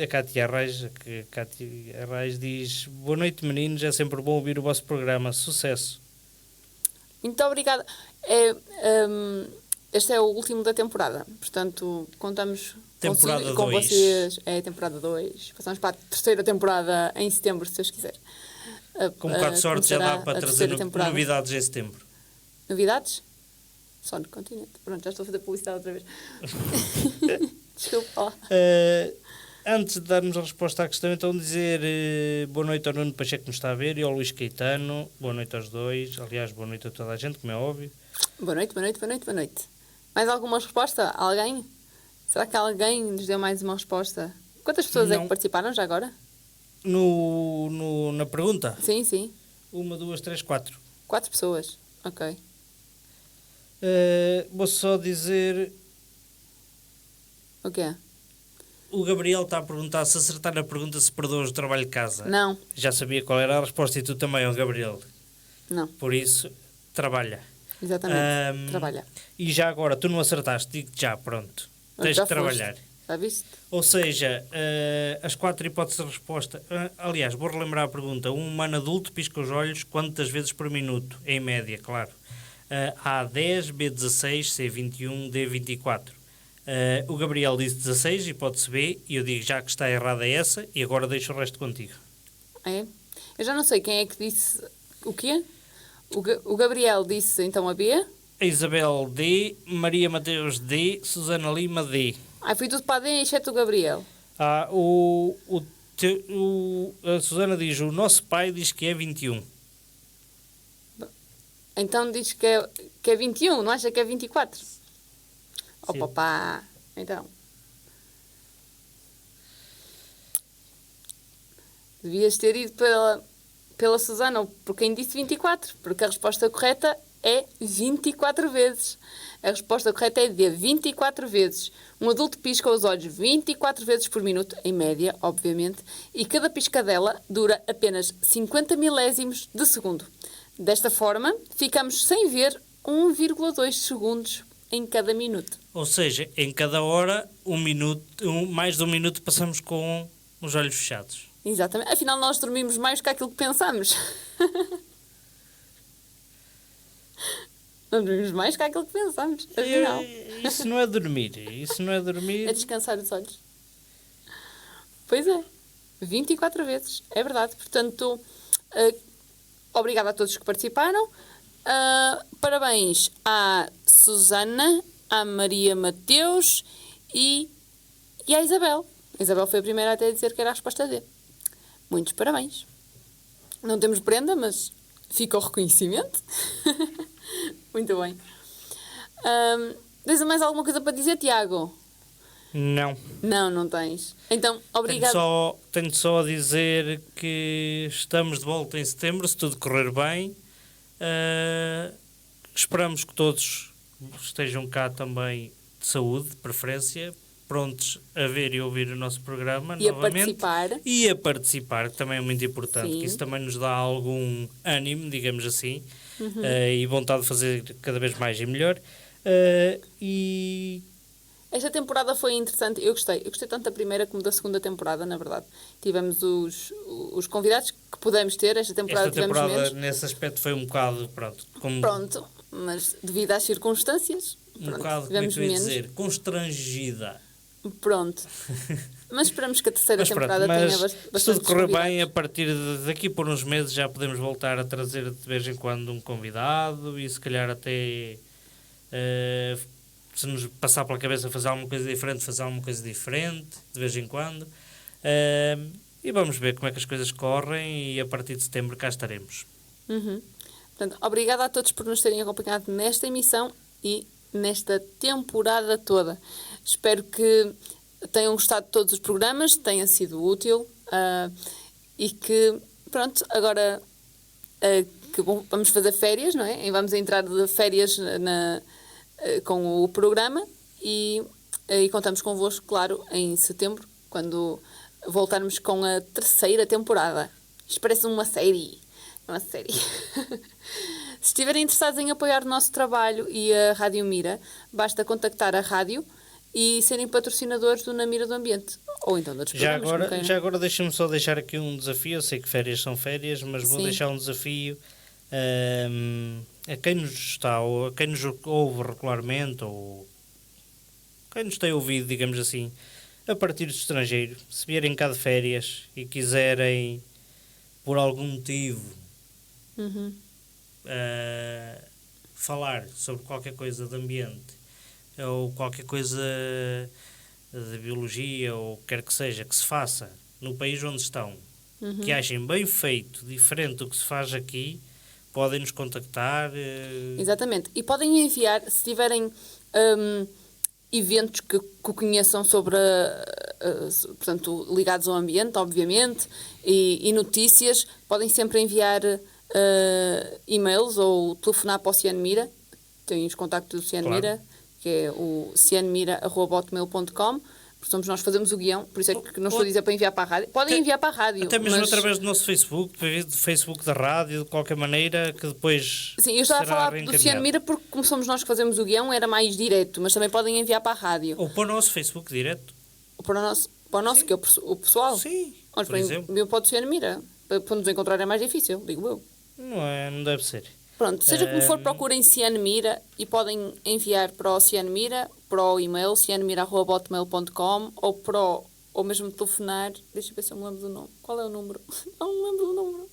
Cátia Arraes diz, boa noite meninos, é sempre bom ouvir o vosso programa, sucesso. Muito obrigada. Este é o último da temporada, portanto contamos com vocês. É a temporada 2. Passamos para a terceira temporada em setembro, se Deus quiser. Com um bocado de sorte já dá para trazer novidades em setembro. Novidades? Só no continente. Pronto, já estou a fazer publicidade outra vez. Desculpa. Antes de darmos a resposta à questão, então dizer boa noite ao Nuno Pacheco que nos está a ver e ao Luís Caetano. Boa noite aos dois. Aliás, boa noite a toda a gente, como é óbvio. Boa noite. Mais alguma resposta? Alguém? Será que alguém nos deu mais uma resposta? Quantas pessoas é que participaram já agora? Na pergunta? Sim. 1, 2, 3, 4. 4 pessoas. Ok. Vou só dizer... O quê? O Gabriel está a perguntar se acertar na pergunta se perdoas o trabalho de casa. Não. Já sabia qual era a resposta e tu também, ó Gabriel. Não. Por isso, trabalha. Exatamente, trabalha. E já agora, tu não acertaste, digo-te já, pronto. Tens de trabalhar. Já viste? Ou seja, as 4 hipóteses de resposta... aliás, vou relembrar a pergunta. Um humano adulto pisca os olhos quantas vezes por minuto? Em média, claro. A 10, B 16, C 21, D 24. O Gabriel disse 16, hipótese B, e eu digo já que está errada essa, e agora deixo o resto contigo. É? Eu já não sei quem é que disse o quê? O Gabriel disse então a B. A Isabel D, Maria Mateus D, Susana Lima D. Foi tudo para D, exceto o Gabriel. A Susana diz, o nosso pai diz que é 21. Então diz que é 21, não acha que é 24? Oh, papá, então. Devias ter ido pela Susana, ou por quem disse 24, porque a resposta correta é 24 vezes. A resposta correta é D, 24 vezes. Um adulto pisca os olhos 24 vezes por minuto, em média, obviamente, e cada piscadela dura apenas 50 milésimos de segundo. Desta forma, ficamos sem ver 1,2 segundos em cada minuto. Ou seja, em cada hora, mais de um minuto passamos com os olhos fechados. Exatamente. Afinal, nós dormimos mais que aquilo que pensamos. Não dormimos mais que aquilo que pensamos. Afinal. Isso não é dormir. Isso não é dormir. É descansar os olhos. Pois é. 24 vezes. É verdade. Portanto, obrigada a todos que participaram. Parabéns à Susana, à Maria Mateus e à Isabel. A Isabel foi a primeira até a dizer que era a resposta D. Muitos parabéns. Não temos prenda, mas fica o reconhecimento. Muito bem. Tens mais alguma coisa para dizer, Tiago? Não. Não tens. Então, obrigado. Tenho só a dizer que estamos de volta em setembro, se tudo correr bem. Esperamos que todos estejam cá também de saúde, de preferência, prontos a ver e ouvir o nosso programa e novamente. A participar, que também é muito importante. Sim. Que isso também nos dá algum ânimo, digamos assim, e vontade de fazer cada vez mais e melhor. Esta temporada foi interessante, eu gostei tanto da primeira como da segunda temporada, na verdade. Tivemos os convidados que pudemos ter, esta temporada tivemos menos. Nesse aspecto foi um bocado, pronto, mas devido às circunstâncias, bocado, tivemos como é que eu ia menos. dizer, constrangida. Pronto. Mas esperamos que a terceira temporada tenha bastante. Se tudo correr bem, a partir daqui por uns meses já podemos voltar a trazer de vez em quando um convidado e se calhar até se nos passar pela cabeça fazer alguma coisa diferente, de vez em quando. E vamos ver como é que as coisas correm e a partir de setembro cá estaremos. Portanto, obrigada a todos por nos terem acompanhado nesta emissão e nesta temporada toda. Espero que tenham gostado de todos os programas, tenha sido útil e que, pronto, agora que vamos fazer férias, não é? E vamos entrar de férias com o programa e contamos convosco, claro, em setembro, quando voltarmos com a terceira temporada. Isto parece uma série. Uma série. Se estiverem interessados em apoiar o nosso trabalho e a Rádio Mira, basta contactar a rádio e serem patrocinadores do Na Mira do Ambiente. Ou então de outros programas. Já agora deixa-me só deixar aqui um desafio. Eu sei que férias são férias, mas vou deixar um desafio a quem nos está, ou a quem nos ouve regularmente, ou quem nos tem ouvido, digamos assim, a partir do estrangeiro. Se vierem cá de férias e quiserem, por algum motivo, falar sobre qualquer coisa de ambiente ou qualquer coisa de biologia ou quer que seja que se faça no país onde estão, que achem bem feito, diferente do que se faz aqui, podem nos contactar. Exatamente. E podem enviar, se tiverem eventos que conheçam sobre, portanto, ligados ao ambiente, obviamente, e notícias, podem sempre enviar e-mails ou telefonar para o Cian Mira. Tem os contactos do Cian Mira, que é o cianmira@hotmail.com. Porque somos nós que fazemos o guião, por isso é que não estou a dizer para enviar para a rádio. Podem enviar para a rádio. Até mesmo através do nosso Facebook, do Facebook da rádio, de qualquer maneira, que depois. Sim, eu estava a falar do Cian Mira porque, como somos nós que fazemos o guião, era mais direto, mas também podem enviar para a rádio. Ou para o nosso Facebook direto. Ou para o nosso que é o pessoal. Sim. Mas por exemplo, para o Cian Mira, para nos encontrar é mais difícil, digo eu. Não deve ser. Pronto, seja como for, procurem Cian Mira e podem enviar para o Cian Mira, para o e-mail cianmira@hotmail.com ou mesmo telefonar. Deixa eu ver se eu me lembro do nome. Qual é o número? Não me lembro do número.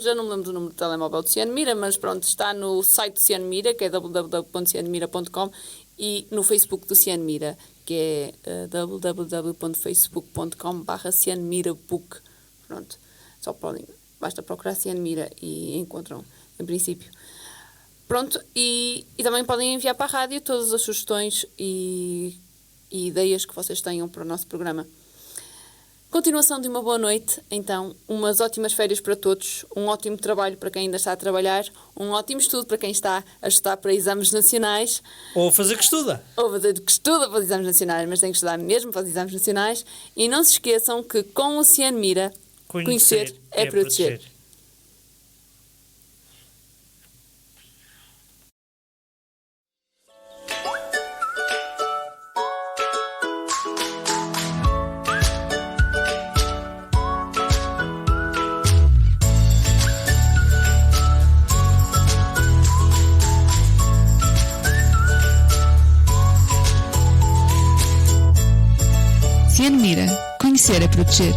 Já não me lembro do número de telemóvel de Cian Mira, mas pronto, está no site do Cian Mira, que é www.cianmira.com, e no Facebook do Cian Mira, que é www.facebook.com/cianmirabook. Pronto, basta procurar Cian Mira e encontram, em princípio. Pronto, e também podem enviar para a rádio todas as sugestões e ideias que vocês tenham para o nosso programa. Continuação de uma boa noite, então, umas ótimas férias para todos, um ótimo trabalho para quem ainda está a trabalhar, um ótimo estudo para quem está a estudar para exames nacionais. Ou fazer que estuda. Ou fazer que estuda para os exames nacionais, mas tem que estudar mesmo para os exames nacionais. E não se esqueçam que com o Oceano Mira, conhecer é proteger. Oceano Mira, conhecer é proteger.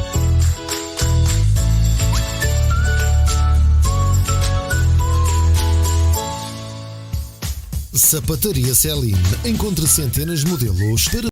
Sapataria Celine encontra centenas de modelos para